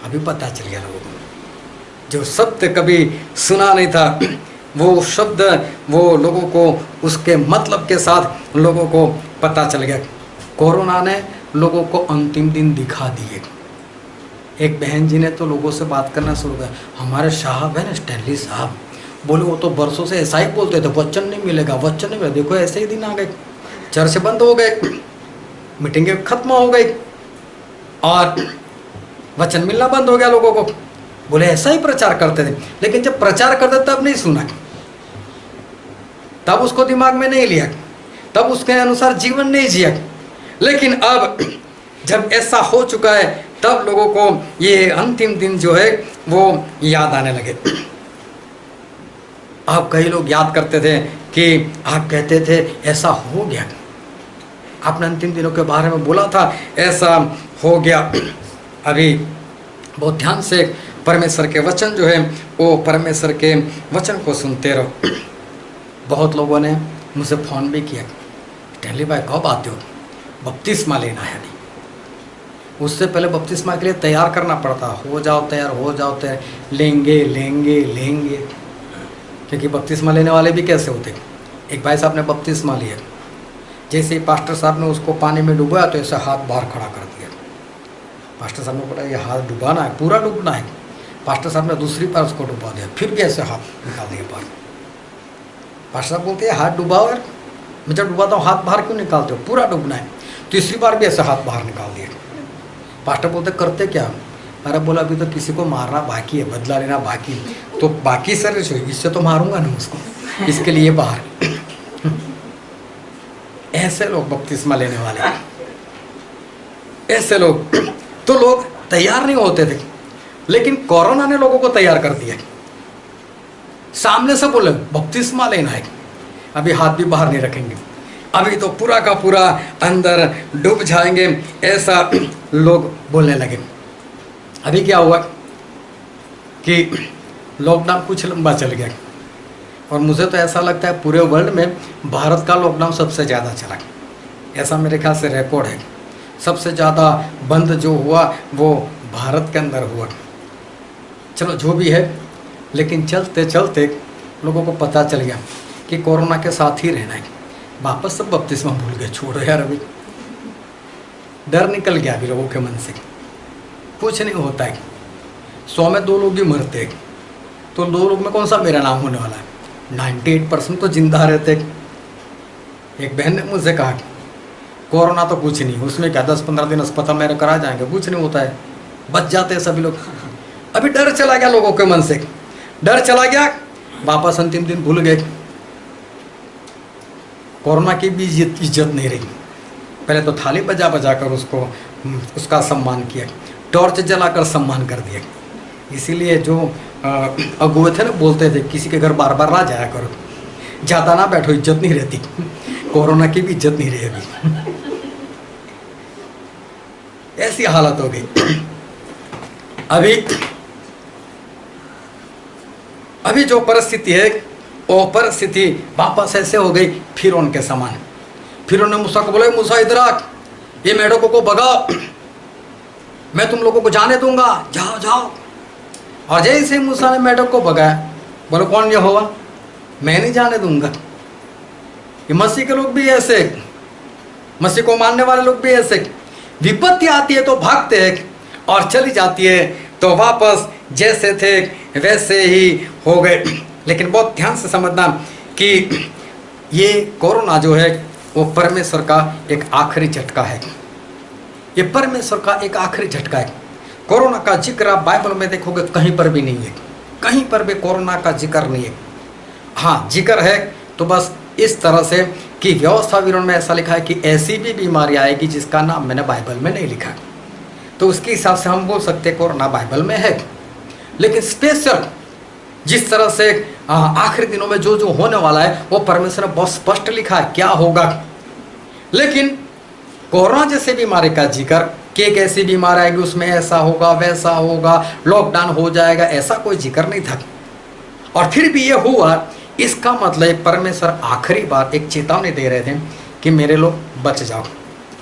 अभी पता चल गया लोगों को। जो शब्द कभी सुना नहीं था, वो शब्द वो लोगों को उसके मतलब के साथ लोगों को पता चल गया। कोरोना ने लोगों को अंतिम दिन दिखा दिए। एक बहन जी ने तो लोगों से बात करना शुरू किया। हमारे साहब है ना, स्टैनली साहब, बोले वो तो बरसों से ऐसा ही बोलते थे, वचन नहीं मिलेगा, वचन नहीं मिलेगा। देखो ऐसे ही दिन आ गए, चर्च बंद हो गए, मीटिंगें खत्म हो गई और वचन मिलना बंद हो गया लोगों को। बोले ऐसा ही प्रचार करते थे, लेकिन जब प्रचार करते तब नहीं सुना, तब उसको दिमाग में नहीं लिया, तब उसके अनुसार जीवन नहीं जिया। लेकिन अब जब ऐसा हो चुका है तब लोगों को ये अंतिम दिन जो है वो याद आने लगे। अब कई लोग याद करते थे कि आप कहते थे ऐसा हो गया, आपने अंतिम दिनों के बारे में बोला था, ऐसा हो गया। अभी बहुत ध्यान से परमेश्वर के वचन जो है वो परमेश्वर के वचन को सुनते रहो। बहुत लोगों ने मुझसे फ़ोन भी किया, स्टैनली भाई कब आते हो, बपतिस्मा लेना है। नहीं, उससे पहले बपतिस्मा के लिए तैयार करना पड़ता, हो जाओ तैयार, हो जाओ तैयार, लेंगे लेंगे लेंगे। क्योंकि बपतिस्मा लेने वाले भी कैसे होते। एक भाई साहब ने बपतिस्मा लिया, जैसे ही पास्टर साहब ने उसको पानी में डुबाया तो ऐसा हाथ बाहर खड़ा कर दिया। पास्टर साहब ने बोला ये हाथ डुबाना है, पूरा डूबना है। पास्टर साहब ने दूसरी बार उसको डुबा दिया, फिर भी ऐसे हाथ निकाल दिया बाहर। पास्टर साहब बोलते हैं हाथ डुबाओ यार, मैं जब डुबाता हूँ हाथ बाहर क्यों निकालते हो, पूरा डूबना है। तीसरी बार भी ऐसे हाथ बाहर निकाल दिए। पास्टर बोलते करते क्या? अरे बोला अभी तो किसी को मारना बाकी है, बदला लेना बाकी है। तो बाकी सर इससे तो मारूंगा ना उसको, इसके लिए बाहर। ऐसे लोग बपतिस्मा लेने वाले, ऐसे लोग। तो लोग तैयार नहीं होते थे, लेकिन कोरोना ने लोगों को तैयार कर दिया। सामने से बोले बपतिस्मा लेना है, अभी हाथ भी बाहर नहीं रखेंगे, अभी तो पूरा का पूरा अंदर डूब जाएंगे, ऐसा लोग बोलने लगे। अभी क्या हुआ कि लॉकडाउन कुछ लंबा चल गया, और मुझे तो ऐसा लगता है पूरे वर्ल्ड में भारत का लॉकडाउन सबसे ज़्यादा चला, ऐसा मेरे ख्याल से रिकॉर्ड है। सबसे ज़्यादा बंद जो हुआ वो भारत के अंदर हुआ। चलो जो भी है, लेकिन चलते चलते लोगों को पता चल गया कि कोरोना के साथ ही रहना है। वापस सब बपतिस्मा भूल गए, छोड़ो यार, अभी डर निकल गया अभी लोगों के मन से, कुछ नहीं होता है। 100 में 2 लोग भी मरते हैं, तो 2 लोग में कौन सा मेरा नाम होने वाला है? 98% तो जिंदा रहते। एक बहन ने मुझसे कहा कोरोना तो कुछ नहीं, उसमें क्या 10-15 दिन अस्पताल में करा जाएंगे, कुछ नहीं होता है, बच जाते हैं सभी लोग। अभी डर चला गया लोगों के मन से, डर चला गया, वापस अंतिम दिन भूल गए। कोरोना की भी इज्जत नहीं रही। पहले तो थाली बजा बजा कर उसका सम्मान किया, टॉर्च जलाकर सम्मान कर दिया। इसीलिए जो अगुए थे ना, बोलते थे किसी के घर बार बार ना जाया करो, ज़्यादा ना बैठो, इज्जत नहीं रहती। कोरोना की भी इज्जत नहीं रही ऐसी हालत हो गई। अभी जो परिस्थिति है वो परिस्थिति वापस ऐसे हो गई फिर उनके समान। फिर उन्होंने मूसा को बोला, मूसा इधर आ, ये मेढकों को भगाओ, मैं तुम लोगों को जाने दूंगा, जाओ जाओ। और जैसे ही मूसा ने मेढक को भगाया, बोलो कौन यहोवा, मैं नहीं जाने दूंगा। ये मसीह के लोग भी ऐसे, मसीह को मानने वाले लोग भी ऐसे, विपत्ति आती है तो भागते हैं और चली जाती है तो वापस जैसे थे वैसे ही हो गए। लेकिन बहुत ध्यान से समझना कि ये कोरोना जो है वो परमेश्वर का एक आखिरी झटका है। ये परमेश्वर का एक आखिरी झटका है। कोरोना का जिक्र आप बाइबल में देखोगे कहीं पर भी नहीं है, कहीं पर भी कोरोना का जिक्र नहीं है। हाँ, जिक्र है तो बस इस तरह से कि व्यवस्था विवरण में ऐसा लिखा है कि ऐसी भी बीमारी आएगी जिसका नाम मैंने बाइबल में नहीं लिखा, तो उसके हिसाब से हम बोल सकते कोरोना बाइबल में है। लेकिन स्पेशल जिस तरह से आखिरी दिनों में जो जो होने वाला है वो परमेश्वर ने बहुत स्पष्ट लिखा है क्या होगा। लेकिन कोरोना जैसे बीमारी का जिक्र कि एक ऐसी बीमारी आएगी उसमें ऐसा होगा वैसा होगा, लॉकडाउन हो जाएगा, ऐसा कोई जिक्र नहीं था। और फिर भी ये हुआ, इसका मतलब परमेश्वर आखिरी बार एक चेतावनी दे रहे थे कि मेरे लोग बच जाओ,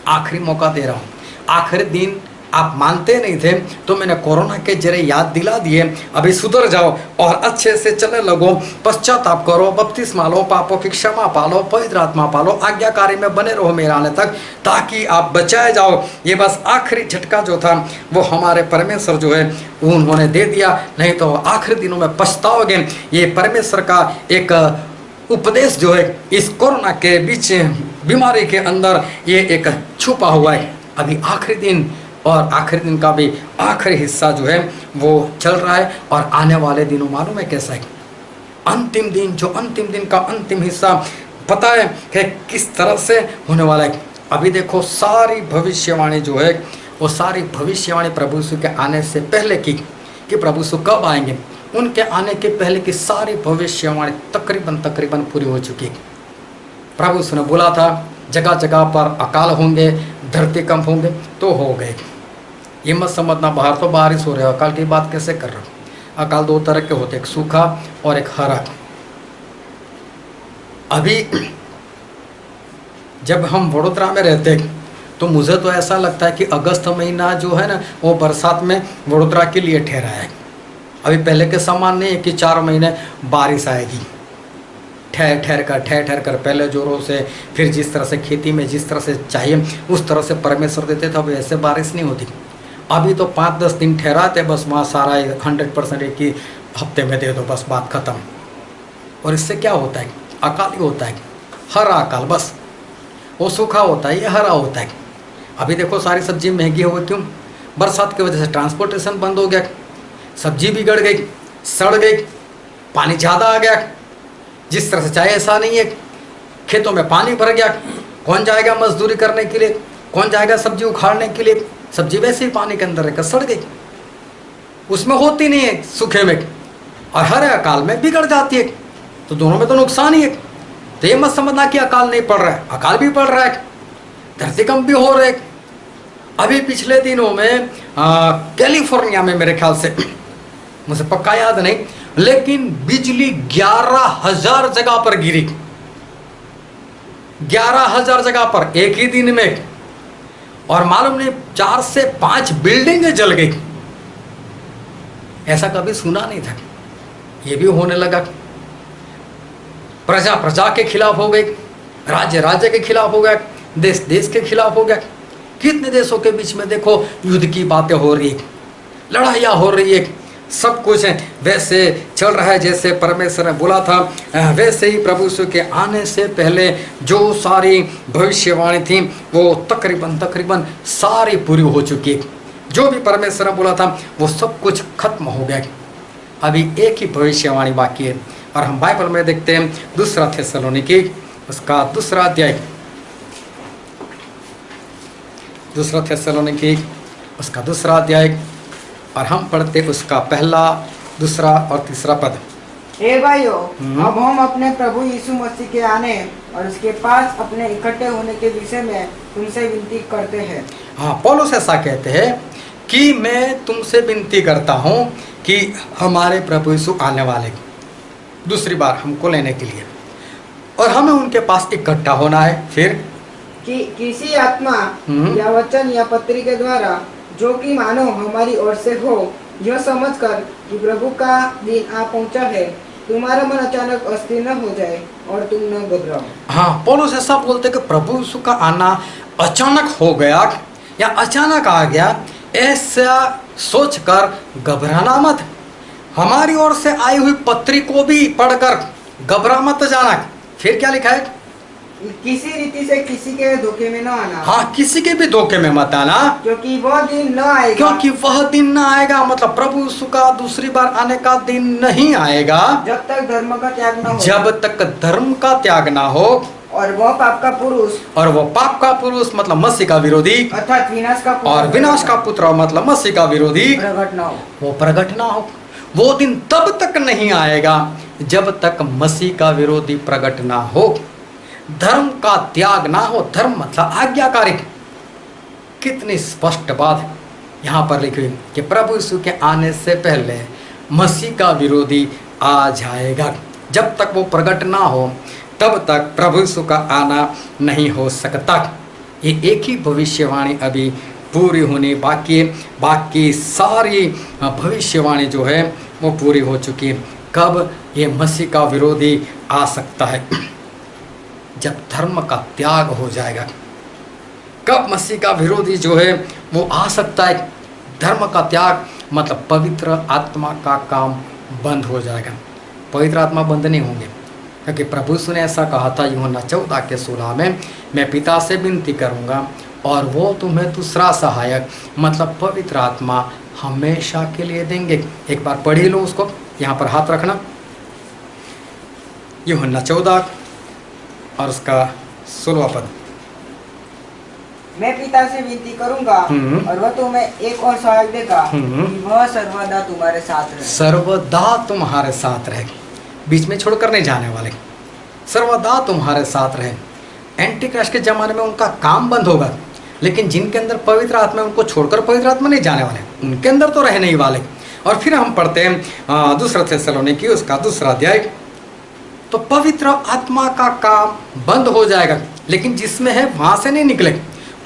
आखिरी मौका दे रहा हूँ। आखिरी दिन आप मानते नहीं थे तो मैंने कोरोना के जरिए याद दिला दिए, अभी सुधर जाओ और अच्छे से चलने लगो, पश्चाताप करो, बपतिस्मा लो, पापों की क्षमा पालो, पवित्र आत्मा पालो, आज्ञाकारी में बने रहो मेरे आने तक, ताकि आप बचाए जाओ। ये बस आखिरी झटका जो था वो हमारे परमेश्वर जो है उन्होंने दे दिया, नहीं तो आखिरी दिनों में पछताओगे। ये परमेश्वर का एक उपदेश जो है इस कोरोना के बीच बीमारी के अंदर ये एक छुपा हुआ है। अभी आखिरी दिन और आखिरी दिन का भी आखिरी हिस्सा जो है वो चल रहा है, और आने वाले दिनों मालूम है कैसा है, अंतिम दिन, जो अंतिम दिन का अंतिम हिस्सा पता है कि किस तरह से होने वाला है। अभी देखो सारी भविष्यवाणी जो है वो सारी भविष्यवाणी प्रभु यीशु के आने से पहले की, कि प्रभु यीशु कब आएंगे, उनके आने के पहले की सारी भविष्यवाणी तकरीबन पूरी हो चुकी है। प्रभु यीशु ने बोला था जगह जगह पर अकाल होंगे, धरती कंप होंगे, तो हो गए। ये मत समझना बाहर तो बारिश हो रही है, अकाल की बात कैसे कर रहे हो। अकाल 2 तरह के होते, एक सूखा और एक हरा। अभी जब हम वडोदरा में रहते तो मुझे तो ऐसा लगता है कि अगस्त महीना जो है ना वो बरसात में वडोदरा के लिए ठहरा है। अभी पहले के समान नहीं है कि 4 महीने बारिश आएगी, ठहर कर पहले जोरों से, फिर जिस तरह से खेती में जिस तरह से चाहिए उस तरह से परमेश्वर देते थे, अब ऐसे बारिश नहीं होती। अभी तो 5-10 दिन ठहराते बस, वहाँ सारा 100% एक ही हफ्ते में दे दो, बस बात ख़त्म। और इससे क्या होता है, अकाल ही होता है, हरा अकाल, बस वो सूखा होता है, ये हरा होता है। अभी देखो सारी सब्जी महंगी हो गई, क्यों? बरसात की वजह से ट्रांसपोर्टेशन बंद हो गया, सब्जी बिगड़ गई, सड़ गई, पानी ज़्यादा आ गया, जिस तरह से चाहे ऐसा नहीं है, खेतों में पानी भर गया, कौन जाएगा मजदूरी करने के लिए, कौन जाएगा सब्जी उखाड़ने के लिए, सब्जी वैसे ही पानी के अंदर रहकर सड़ गई, उसमें होती नहीं है सूखे में। और हर अकाल में बिगड़ जाती है, तो दोनों में तो नुकसान ही है। तो ये मत समझना कि अकाल नहीं पड़ रहा है, अकाल भी पड़ रहा है, धरतीकंप भी हो रहे। अभी पिछले दिनों में कैलिफोर्निया में मेरे ख्याल से मुझे पक्का याद नहीं, लेकिन बिजली 11,000 जगह पर गिरी, 11,000 जगह पर एक ही दिन में। और मालूम नहीं 4 से 5 बिल्डिंगें जल गई। ऐसा कभी सुना नहीं था। ये भी होने लगा। प्रजा प्रजा के खिलाफ हो गई, राज्य राज्य के खिलाफ हो गया, देश देश के खिलाफ हो गया। कितने देशों के बीच में देखो युद्ध की बातें हो रही है, लड़ाइयाँ हो रही है, सब कुछ है वैसे चल रहा है जैसे परमेश्वर ने बोला था। वैसे ही प्रभु यीशु के आने से पहले जो सारी भविष्यवाणी थी वो तकरीबन सारी पूरी हो चुकी है। जो भी परमेश्वर ने बोला था वो सब कुछ खत्म हो गया। अभी एक ही भविष्यवाणी बाकी है। और हम बाइबल में देखते हैं दूसरा थिस्सलुनीकी उसका दूसरा अध्याय, दूसरा थिस्सलुनीकी उसका दूसरा अध्याय, और हम पढ़ते उसका पहला, दूसरा और तीसरा पद। हे भाइयों, अब हम अपने प्रभु यीशु मसीह के आने और उसके पास अपने इकट्ठे होने के विषय में तुमसे विनती करते हैं। हाँ, पौलुस ऐसा कहते हैं कि मैं तुमसे विनती करता हूँ कि हमारे प्रभु यीशु आने वाले दूसरी बार हमको लेने के लिए, और हमें उनके पास इकट्ठा होना है। फिर कि किसी आत्मा या वचन या पत्री के द्वारा जो कि मानो हमारी ओर से हो, यह समझकर कि प्रभु का दिन आ पहुंचा है, तुम्हारा मन अचानक अस्थिर न हो जाए और तुम न घबराओ। हाँ, पौलुस ऐसा बोलते कि प्रभु यीशु का आना अचानक हो गया या अचानक आ गया, ऐसा सोचकर घबराना मत। हमारी ओर से आई हुई पत्री को भी पढ़कर घबरा मत जाना। फिर क्या लिखा है? किसी रीति से किसी के धोखे में न आना। हाँ, किसी के भी धोखे में मत आना, क्योंकि वह दिन न आएगा, क्योंकि वह दिन न आएगा, मतलब प्रभु यीशु का दूसरी बार आने का दिन नहीं आएगा जब तक धर्म का त्याग न हो, जब तक धर्म का त्याग ना हो, और वह पाप का पुरुष, और वह पाप का पुरुष मतलब मसीह का विरोधी, अर्थात विनाश का पुत्र, और विनाश का पुत्र मतलब मसीह का विरोधी प्रकट न हो। वो प्रकट ना हो। वो दिन तब तक नहीं आएगा जब तक मसीह का विरोधी प्रकट ना हो, धर्म का त्याग ना हो। धर्म मतलब आज्ञाकारी। कितनी स्पष्ट बात यहाँ पर लिखी हुई कि प्रभु यीशु के आने से पहले मसीह का विरोधी आ जाएगा। जब तक वो प्रकट ना हो तब तक प्रभु यीशु का आना नहीं हो सकता। ये एक ही भविष्यवाणी अभी पूरी होनी बाकी है, बाकी सारी भविष्यवाणी जो है वो पूरी हो चुकी है। कब ये मसीह का विरोधी आ सकता है? जब धर्म का त्याग हो जाएगा। कब मसीह का विरोधी जो है वो आ सकता है? धर्म का त्याग मतलब पवित्र आत्मा का काम बंद हो जाएगा। पवित्र आत्मा बंद नहीं होंगे, क्योंकि प्रभु यीशु ने ऐसा कहा था यूहन्ना 14:16 में, मैं पिता से विनती करूंगा और वो तुम्हें दूसरा सहायक मतलब पवित्र आत्मा हमेशा के लिए देंगे। एक बार पढ़ ही लो उसको, यहाँ पर हाथ रखना। यूहन्ना 14 और उसका 16वां पद। मैं पिता से विनती करूंगा और वह तुम्हें एक और सहायक देगा कि वह सर्वदा तुम्हारे साथ रहे। सर्वदा तुम्हारे साथ रहे, बीच में छोड़कर नहीं जाने वाले, सर्वदा तुम्हारे साथ रहे। एंटी क्राइस्ट के जमाने में उनका काम बंद होगा, लेकिन जिनके अंदर पवित्र आत्मा है उनको छोड़कर पवित्र आत्मा नहीं जाने वाले, उनके अंदर तो रहने ही वाले। और फिर हम पढ़ते हैं दूसरा थिस्सलुनीकी उसका दूसरा अध्याय। तो पवित्र आत्मा का काम बंद हो जाएगा, लेकिन जिसमें है वहां से नहीं निकले,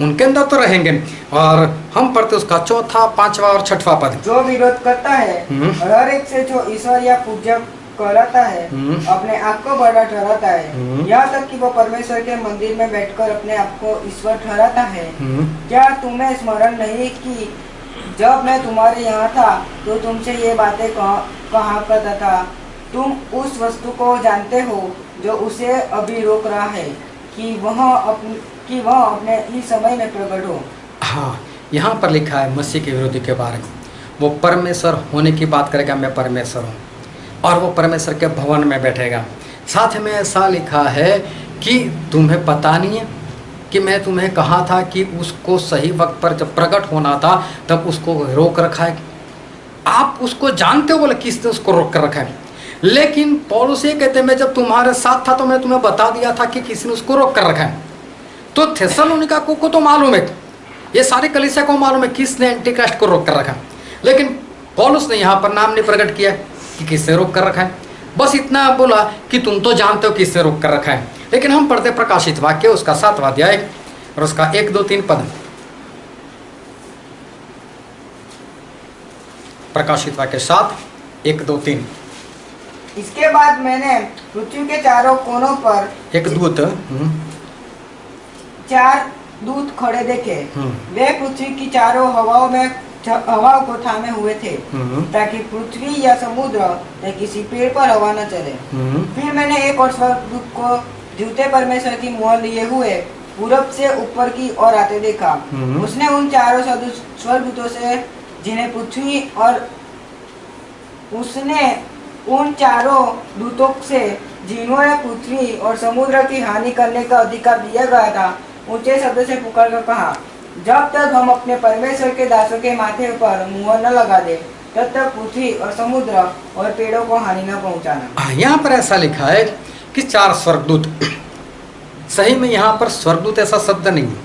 उनके अंदर तो रहेंगे। और हम पढ़ते उसका 4, 5 और 6वां पद। जो विरोध करता है और हर एक से जो ईश्वर या पूज्य कहलाता है, अपने आप को बड़ा ठहराता है, यहाँ तक कि वो परमेश्वर के मंदिर में बैठकर अपने आप को ईश्वर ठहराता है। क्या तुम्हें स्मरण नहीं कि जब मैं तुम्हारे यहाँ था तो तुमसे ये बातें कहा करता था? तुम उस वस्तु को जानते हो जो उसे अभी रोक रहा है कि वह अपने ही समय में प्रकट हो। हाँ, यहाँ पर लिखा है मसीह के विरोधी के बारे में, वो परमेश्वर होने की बात करेगा, मैं परमेश्वर हूँ, और वो परमेश्वर के भवन में बैठेगा। साथ में ऐसा लिखा है कि तुम्हें पता नहीं है कि मैं तुम्हें कहा था कि उसको सही वक्त पर जब प्रकट होना था तब उसको रोक रखा है। आप उसको जानते हो बोले किसने उसको रोक कर रखा है। लेकिन पौलुस ये कहते हैं मैं जब तुम्हारे साथ था तो मैं तुम्हें बता दिया था कि किसने उसको रोक कर रखा है। तो थेसलोनिका को तो मालूम है, ये सारी कलीसिया को मालूम है किसने एंटीक्राइस्ट को रोक कर रखा है। लेकिन पौलुस ने यहाँ पर नाम नहीं प्रकट किया कि किसने रोक कर रखा है, बस इतना बोला कि तुम तो जानते हो किसने रोक कर रखा है। लेकिन हम पढ़ते प्रकाशित वाक्य उसका 7वां अध्याय और उसका 1, 2, 3 पद। प्रकाशित वाक्य 7, 1, 2, 3। इसके बाद मैंने पृथ्वी के चारों कोनों पर एक दूत 4 दूत खड़े देखे। वे पृथ्वी की चारों हवाओं को थामे हुए थे ताकि पृथ्वी या समुद्र या किसी पेड़ पर हवा न चले। फिर मैंने एक और स्वर्गदूत को जूते परमेश्वर की मुहर लिए हुए पूरब से ऊपर की ओर आते देखा। उसने उन चारों स्वर्गदूतों से जिन्हें पृथ्वी और उसने उन चारों दूतों से जिन्होंने पृथ्वी और समुद्र की हानि करने का अधिकार दिया गया था ऊंचे शब्द से पुकार कर कहा, जब तक हम अपने परमेश्वर के दासों के माथे पर मुहर न लगा दे तब तक पृथ्वी और समुद्र और पेड़ों को हानि न पहुंचाना। यहाँ पर ऐसा लिखा है कि 4 स्वर्गदूत। सही में यहाँ पर स्वर्गदूत ऐसा शब्द नहीं है,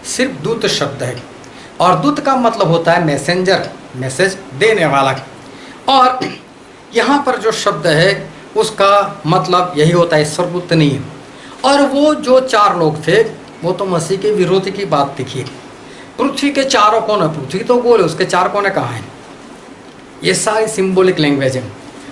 सिर्फ दूत शब्द है। और दूत का मतलब होता है मैसेंजर, मैसेज देने वाला। और यहाँ पर जो शब्द है उसका मतलब यही होता है, स्वर्गदूत नहीं है। और वो जो 4 लोग थे वो तो मसीह के विरोधी की बात दिखी। पृथ्वी के चारों कोने, पृथ्वी तो गोल है, उसके 4 कोने कहाँ हैं? ये सारी सिंबॉलिक लैंग्वेज है।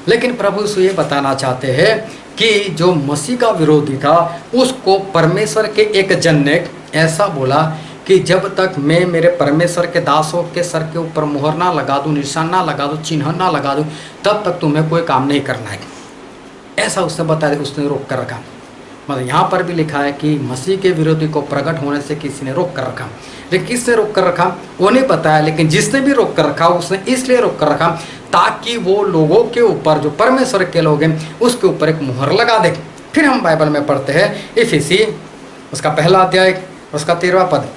लेकिन प्रभु यीशु ये बताना चाहते हैं कि जो मसीह का विरोधी था उसको परमेश्वर के एक जन ने ऐसा बोला कि जब तक मैं मेरे परमेश्वर के दासों के सर के ऊपर मुहर ना लगा दूं, निशान ना लगा दूं, चिन्ह ना लगा दूं, तब तक तुम्हें कोई काम नहीं करना है। ऐसा उसने बताया, उसने रोक कर रखा। मतलब यहाँ पर भी लिखा है कि मसीह के विरोधी को प्रकट होने से किसी ने रोक कर रखा। लेकिन किसने रोक कर रखा वो नहीं बताया, लेकिन जिसने भी रोक कर रखा उसने इसलिए रोक कर रखा ताकि वो लोगों के ऊपर, जो परमेश्वर के लोग हैं, उसके ऊपर एक मुहर लगा दे। फिर हम बाइबल में पढ़ते हैं इफिसी उसका 1 अध्याय उसका 13वां पद।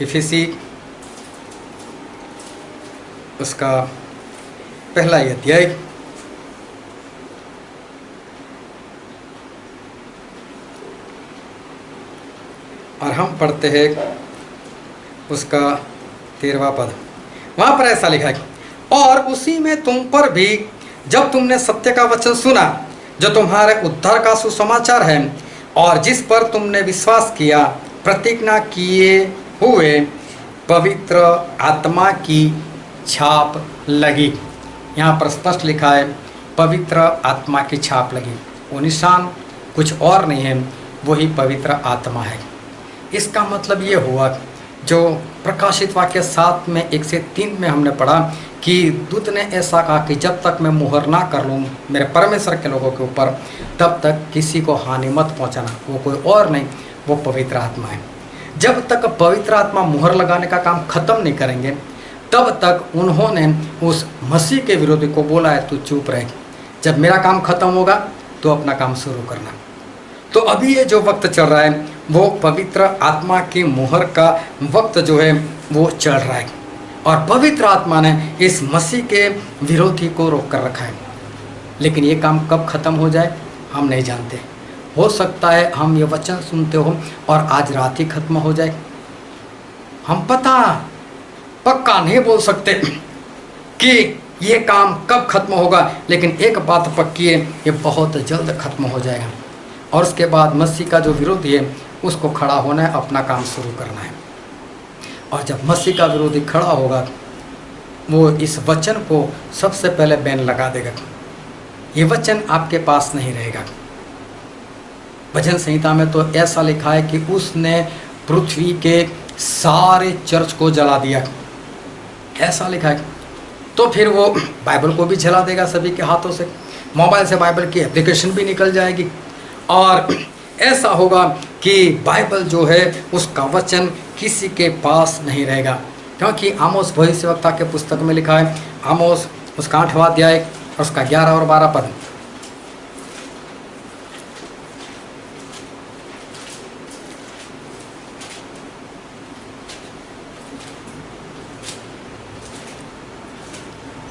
इफिसी उसका 1 अध्याय और हम पढ़ते हैं उसका 13वां पद। वहाँ पर ऐसा लिखा है, और उसी में तुम पर भी जब तुमने सत्य का वचन सुना जो तुम्हारे उद्धार का सुसमाचार है और जिस पर तुमने विश्वास किया, प्रतिज्ञा किए हुए पवित्र आत्मा की छाप लगी। यहाँ पर स्पष्ट लिखा है पवित्र आत्मा की छाप लगी। वो निशान कुछ और नहीं है, वही पवित्र आत्मा है। इसका मतलब ये हुआ जो प्रकाशित वाक्य 7 में 1 से 3 में हमने पढ़ा कि दूत ने ऐसा कहा कि जब तक मैं मुहर ना कर लूँ मेरे परमेश्वर के लोगों के ऊपर, तब तक किसी को हानि मत पहुँचाना। वो कोई और नहीं, वो पवित्र आत्मा है। जब तक पवित्र आत्मा मुहर लगाने का काम खत्म नहीं करेंगे, तब तक उन्होंने उस मसीह के विरोधी को बोला है तू चुप रहे, जब मेरा काम खत्म होगा तो अपना काम शुरू करना। तो अभी ये जो वक्त चल रहा है वो पवित्र आत्मा की मुहर का वक्त जो है वो चल रहा है, और पवित्र आत्मा ने इस मसीह के विरोधी को रोक कर रखा है। लेकिन ये काम कब खत्म हो जाए हम नहीं जानते। हो सकता है हम ये वचन सुनते हो और आज रात ही खत्म हो जाए। हम पक्का नहीं बोल सकते कि ये काम कब खत्म होगा, लेकिन एक बात पक्की है, ये बहुत जल्द खत्म हो जाएगा। और उसके बाद मसीह का जो विरोधी है उसको खड़ा होना है, अपना काम शुरू करना है। और जब मसीह का विरोधी खड़ा होगा वो इस वचन को सबसे पहले बैन लगा देगा। ये वचन आपके पास नहीं रहेगा। भजन संहिता में तो ऐसा लिखा है कि उसने पृथ्वी के सारे चर्च को जला दिया, ऐसा लिखा है। तो फिर वो बाइबल को भी जला देगा सभी के हाथों से। मोबाइल से बाइबल की एप्लीकेशन भी निकल जाएगी, और ऐसा होगा कि बाइबल जो है उसका वचन किसी के पास नहीं रहेगा। क्योंकि आमोस भविष्यवक्ता के पुस्तक में लिखा है, आमोस उसका 8वां अध्याय और उसका 11 और 12 पद।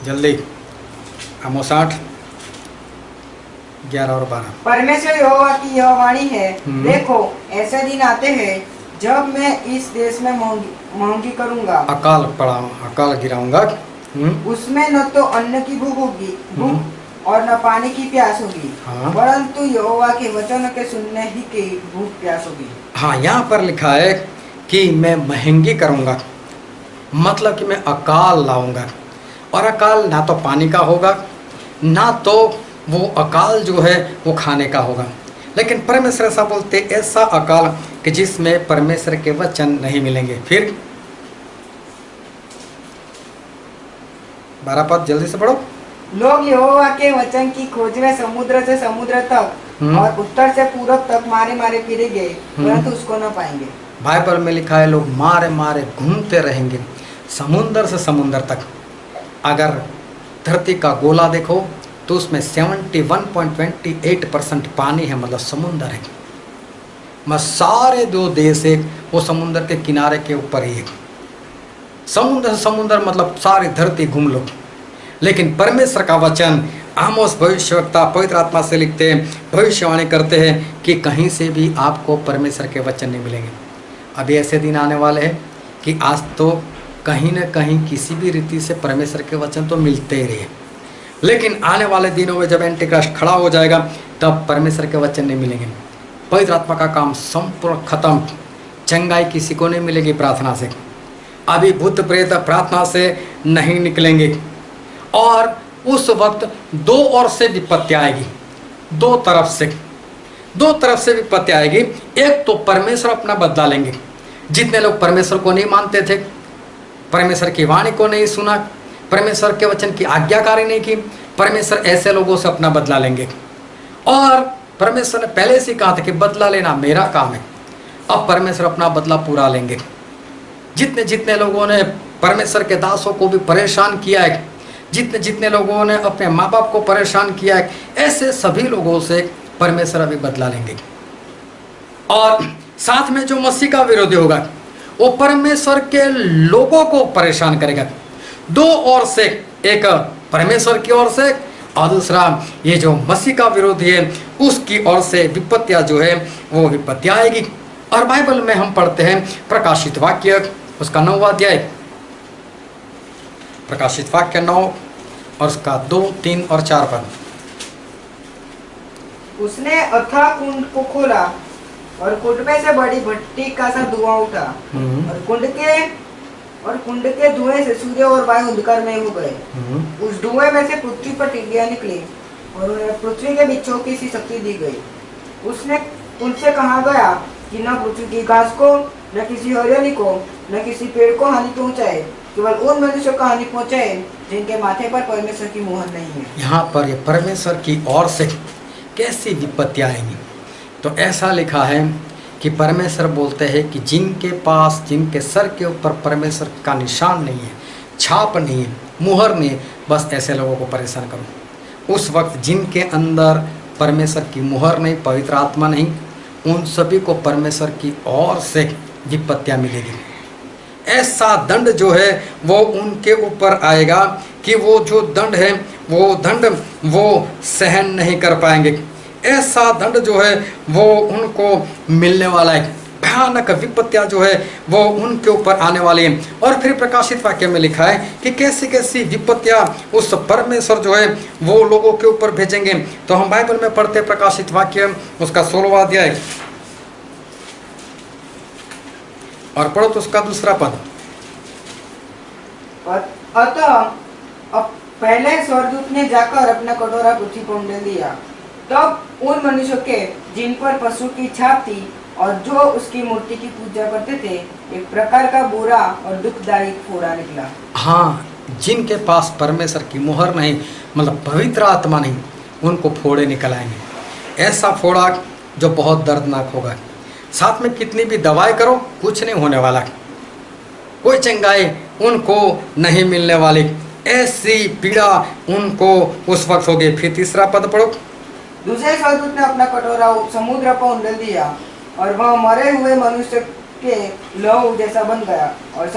जल्दी, आमोस 8, 11 और 12। परमेश्वर यहोवा की यह वाणी है, हम्म। देखो ऐसे दिन आते हैं जब मैं इस देश में महंगी करूंगा, अकाल गिराऊंगा। उसमें न तो अन्न की भूख होगी और न पानी की प्यास होगी, हाँ। परंतु यहोवा के वचन के सुनने ही की भूख प्यास होगी। हाँ, यहाँ पर लिखा है कि मैं महंगी करूंगा, मतलब कि मैं अकाल लाऊंगा। और अकाल ना तो पानी का होगा, ना तो वो अकाल जो है वो खाने का होगा, लेकिन परमेश्वर ऐसा बोलते, ऐसा अकाल कि जिसमें परमेश्वर के वचन नहीं मिलेंगे। फिर 12 पद जल्दी से पढ़ो। लोग यहोवा के वचन की खोज में समुद्र से समुद्र तक और उत्तर से पूरब तक मारे मारे फिरेंगे, परंतु उसको न पाएंगे। बाइबल में लिखा है, लोग मारे मारे घूमते रहेंगे समुंदर से समुंदर तक। अगर धरती का गोला देखो तो उसमें 71.28% पानी है, मतलब समुंदर है। मैं सारे जो देश है वो समुंदर के किनारे के ऊपर ही है। समुंदर से समुंदर मतलब सारी धरती घूम लो। लेकिन परमेश्वर का वचन, आमोस भविष्यवक्ता पवित्र आत्मा से लिखते हैं, भविष्यवाणी करते हैं कि कहीं से भी आपको परमेश्वर के वचन नहीं मिलेंगे। अभी ऐसे दिन आने वाले हैं कि आज तो कहीं न कहीं किसी भी रीति से परमेश्वर के वचन तो मिलते ही रहे, लेकिन आने वाले दिनों में जब एंटीक्राइस्ट खड़ा हो जाएगा तब परमेश्वर के वचन नहीं मिलेंगे। पवित्र आत्मा का काम संपूर्ण खत्म। चंगाई किसी को नहीं मिलेगी प्रार्थना से। अभी भूत प्रेत प्रार्थना से नहीं निकलेंगे। और उस वक्त दो ओर से विपत्ति आएगी, दो तरफ से विपत्ति आएगी। एक तो परमेश्वर अपना बदला लेंगे। जितने लोग परमेश्वर को नहीं मानते थे, परमेश्वर की वाणी को नहीं सुना, परमेश्वर के वचन की आज्ञाकारी नहीं की, परमेश्वर ऐसे लोगों से अपना बदला लेंगे। और परमेश्वर ने पहले से कहा था कि बदला लेना मेरा काम है। अब परमेश्वर अपना बदला पूरा लेंगे। जितने जितने लोगों ने परमेश्वर के दासों को भी परेशान किया है, जितने जितने लोगों ने अपने माँ बाप को परेशान किया है, ऐसे सभी लोगों से परमेश्वर अभी बदला लेंगे। और साथ में जो मसीह का विरोधी होगा वो परमेश्वर के लोगों को परेशान करेगा। दो ओर से, एक परमेश्वर की ओर से और दूसरा ये जो मसीह का विरोधी है उसकी ओर से विपत्तियां जो है वो विपत्तियां आएगी। और बाइबल में हम पढ़ते हैं प्रकाशित वाक्य उसका 9वां अध्याय, प्रकाशित वाक्य 9 और उसका 2, 3 और 4 पद। उसने अथाह कुंड को खोला और कुंड में से बड़ी भट्टी का सा धुआं उठा और कुंड के धुएं से सूर्य और वायु अंधकारमय हो गए। उस धुएं में से पृथ्वी पर टिड्डियां निकली और उन्हें पृथ्वी के बीचों की सी शक्ति दी गई। उसने उनसे कहा गया कि न पृथ्वी की घास को, न किसी हरियाली को, न किसी पेड़ को हानि पहुंचाए, केवल उन मनुष्यों को हानि पहुंचाए जिनके माथे पर परमेश्वर की मुहर नहीं है। यहाँ पर ये परमेश्वर की ओर से कैसी विपत्तियां आएंगी, तो ऐसा लिखा है कि परमेश्वर बोलते हैं कि जिनके पास, जिनके सर के ऊपर परमेश्वर का निशान नहीं है, छाप नहीं है, मुहर नहीं है, बस ऐसे लोगों को परेशान करो। उस वक्त जिनके अंदर परमेश्वर की मुहर नहीं, पवित्र आत्मा नहीं, उन सभी को परमेश्वर की ओर से विपत्तियां मिलेगी। ऐसा दंड जो है वो उनके ऊपर आएगा कि वो जो दंड है वो दंड वो सहन नहीं कर पाएंगे। ऐसा दंड जो है वो उनको मिलने वाला है। भयानक विपत्तियां जो है वो उनके ऊपर आने वाली है। और फिर प्रकाशित वाक्य में लिखा है कि कैसी कैसी विपत्तियां उस परमेश्वर जो है वो लोगों के ऊपर भेजेंगे। तो हम बाइबल में पढ़ते प्रकाशित वाक्य उसका 16वां अध्याय और पढ़ो तो उसका 2 पद। अतः अब पहले स्वर्गदूत ने जाकर अपना कटोरा पृथ्वी पर उंडेल दिया। तब उन मनुष्यों के जिन पर पशु की छाप थी और जो उसकी मूर्ति की पूजा करते थे, एक प्रकार का बुरा और दुखदायी फोड़ा निकला। हाँ, जिनके पास परमेश्वर की मुहर नहीं, मतलब पवित्र आत्मा नहीं, उनको फोड़े निकल आएंगे। ऐसा फोड़ा जो बहुत दर्दनाक होगा। साथ में कितनी भी दवाई करो कुछ नहीं होने वाला, कोई चंगाई उनको नहीं मिलने वाली, ऐसी पीड़ा उनको उस वक्त होगी। फिर तीसरा पद पढ़ो। दूसरे स्वर्गदूत ने अपना कटोरा समुद्र पर उंडेल दिया और वह मरे हुए मनुष्य के लहू जैसा बन गया और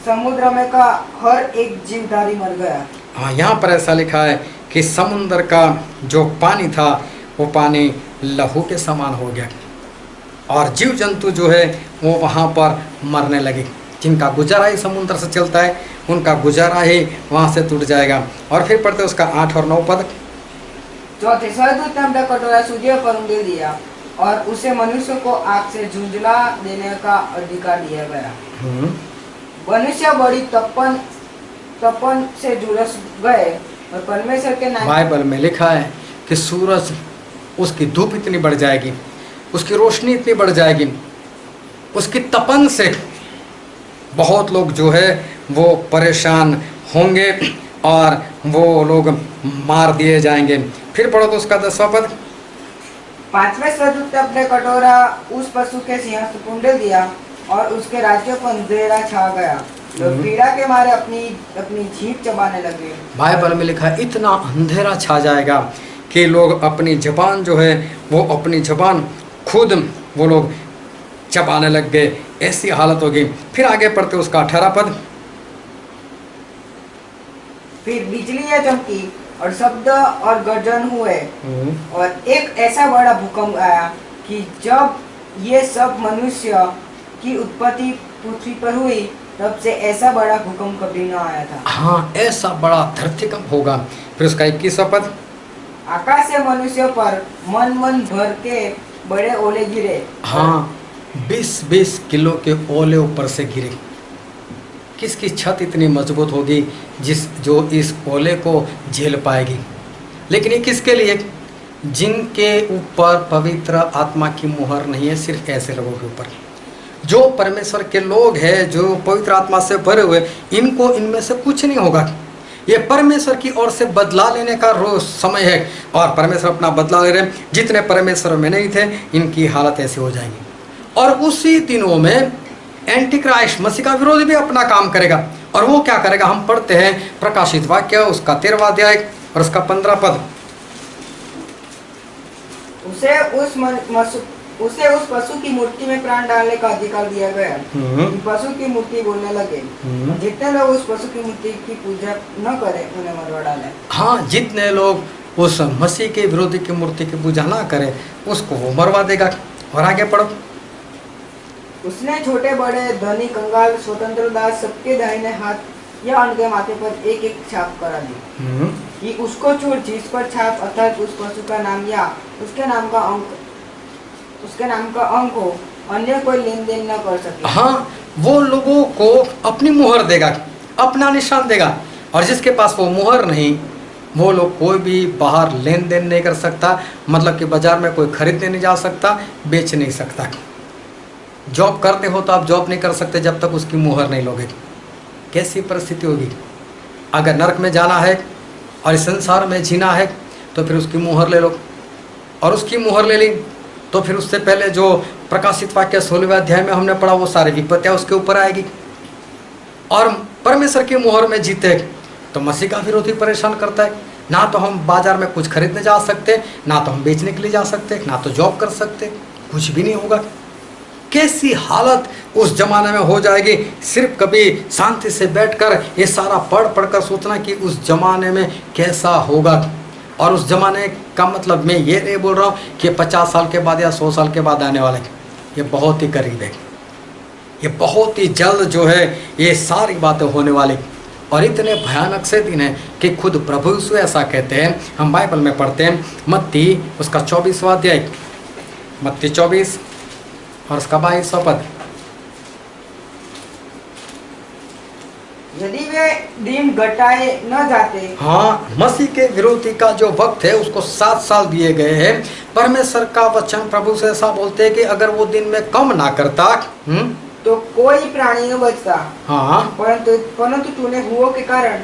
समुद्र में का हर एक जीवधारी मर गया। हाँ, यहाँ पर ऐसा लिखा है कि समुद्र का जो पानी था वो पानी लहू के समान हो गया और जीव जंतु जो है वो वहाँ पर मरने लगे। जिनका गुजारा ही समुद्र से चलता है उनका गुजारा ही वहाँ से टूट जाएगा। और फिर पढ़ते उसका 8 और 9 पद। चौथे स्वर्गदूत ने अपना कटोरा सूर्य पर उंडेल दिया और उसे मनुष्य को आग से झुंझला देने का अधिकार दिया गया। मनुष्य बड़ी तपन से झुलस गए और परमेश्वर के नाम। बाइबल में लिखा है कि सूरज, उसकी धूप इतनी बढ़ जाएगी, उसकी रोशनी इतनी बढ़ जाएगी, उसकी तपन से बहुत लोग जो है वो परेशान होंगे और वो लोग मार दिए जाएंगे। फिर पढ़ो तो उसका 10वां पद। पांचवें स्वर्गदूत ने अपने कटोरा उस पशु के सिंहासन पर उंडेल दिया और उसके राज्य पर अंधेरा छा गया। लोग पीड़ा के मारे अपनी जीभ चबाने लगे। बाइबल में लिखा है इतना अंधेरा छा जाएगा कि लोग अपनी जबान जो है वो अपनी जबान खुद वो लोग चबाने लग गए, ऐसी हालत होगी। फिर आगे पढ़ते उसका 18 पद। फिर बिजलियां चमकी और शब्द और गर्जन हुए और एक ऐसा बड़ा भूकंप आया कि जब ये सब मनुष्य की उत्पत्ति पृथ्वी पर हुई तब से ऐसा बड़ा भूकंप कभी न आया था। हाँ, ऐसा बड़ा धरतीकंप होगा। फिर उसका 21वां पद। आकाश से मनुष्य पर मन भर के बड़े ओले गिरे। हाँ, 20-20 किलो के ओले ऊपर से गिरे। किसकी छत इतनी मजबूत होगी जो इस ओले को झेल पाएगी। लेकिन ये किसके लिए? जिनके ऊपर पवित्र आत्मा की मुहर नहीं है, सिर्फ ऐसे लोगों के ऊपर। जो परमेश्वर के लोग हैं, जो पवित्र आत्मा से भरे हुए, इनको इनमें से कुछ नहीं होगा। ये परमेश्वर की ओर से बदला लेने का रोज समय है और परमेश्वर अपना बदला ले रहे हैं। जितने परमेश्वर में नहीं थे इनकी हालत ऐसी हो जाएंगी। और उसी दिनों में एंटी क्राइस्ट मसीह का विरोधी भी अपना काम करेगा। और वो क्या करेगा? हम पढ़ते हैं प्रकाशित वाक्य उसका 13वां अध्याय और उसका 15 पद। उसे उस पशु की मूर्ति में प्राण डालने का अधिकार दिया गया। पशु की मूर्ति बोलने लगे। जितने लोग उस पशु की मूर्ति की पूजा न करें उन्हें मरवा डाले। हाँ, जितने लोग उस मसीह के विरोधी की मूर्ति की पूजा ना करें उसको वो मरवा देगा। और आगे पढ़ो। उसने छोटे बड़े धनी कंगाल स्वतंत्र दास सबके दाहिने हाथ या उनके माथे पर एक एक छाप करा दी कि उसको चूर जिस पर छाप अर्थात उस पशु का नाम या उसके नाम का अंक हो, अन्य कोई लेन देन न कर सके। हाँ, वो लोगों को अपनी मुहर देगा, अपना निशान देगा। और जिसके पास वो मुहर नहीं, वो लोग कोई भी बाहर लेन देन नहीं कर सकता। मतलब कि बाजार में कोई खरीदने नहीं जा सकता, बेच नहीं सकता। जॉब करते हो तो आप जॉब नहीं कर सकते जब तक उसकी मुहर नहीं लोगे। कैसी परिस्थिति होगी? अगर नरक में जाना है और इस संसार में जीना है तो फिर उसकी मुहर ले लो। और उसकी मुहर ले ली तो फिर उससे पहले जो प्रकाशित वाक्य 16वें अध्याय में हमने पढ़ा वो सारी विपत्तियाँ उसके ऊपर आएगी। और परमेश्वर की मुहर में जीते तो मसीह का विरोधी परेशान करता है। ना तो हम बाजार में कुछ खरीदने जा सकते, ना तो हम बेचने के लिए जा सकते, ना तो जॉब कर सकते, कुछ भी नहीं होगा। कैसी हालत उस जमाने में हो जाएगी। सिर्फ कभी शांति से बैठकर ये सारा पढ़कर सोचना कि उस जमाने में कैसा होगा। और उस जमाने का मतलब मैं ये नहीं बोल रहा हूँ कि 50 साल के बाद या 100 साल के बाद आने वाला है। ये बहुत ही करीब है, ये बहुत ही जल्द जो है ये सारी बातें होने वाली। और इतने भयानक से दिन है कि खुद प्रभु यीशु ऐसा कहते हैं। हम बाइबल में पढ़ते हैं मत्ती उसका 24वां अध्याय, मत्ती 24 और उसका 22वां पद। यदि वे दिन घटाए न जाते। हाँ, मसीह के विरोधी का जो वक्त है उसको 7 साल दिए गए हैं। परमेश्वर का वचन प्रभु से ऐसा बोलते हैं कि अगर वो दिन में कम ना करता तो कोई प्राणी न बचता। हाँ, परंतु तूने हुओं के कारण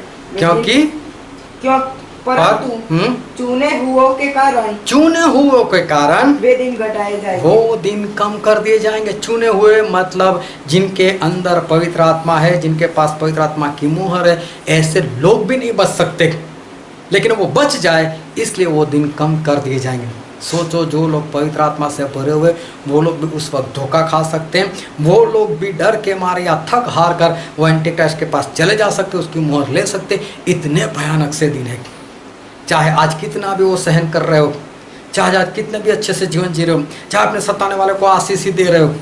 परंतु चुने हुओं के कारण चुने हुओं के कारण वे दिन घटाए जाएंगे। वो दिन कम कर दिए जाएंगे। चुने हुए मतलब जिनके अंदर पवित्र आत्मा है, जिनके पास पवित्र आत्मा की मुहर है, ऐसे लोग भी नहीं बच सकते, लेकिन वो बच जाए इसलिए वो दिन कम कर दिए जाएंगे। सोचो, जो लोग पवित्र आत्मा से भरे हुए वो लोग भी उस वक्त धोखा खा सकते हैं, वो लोग भी डर के मारे या थक हार कर वो एंटीक्राइस्ट के पास चले जा सकते, उसकी मुहर ले सकते। इतने भयानक से दिन है। चाहे आज कितना भी वो सहन कर रहे हो, चाहे आज कितने भी अच्छे से जीवन जी रहे हो, चाहे अपने सताने वाले को आशीष ही दे रहे हो,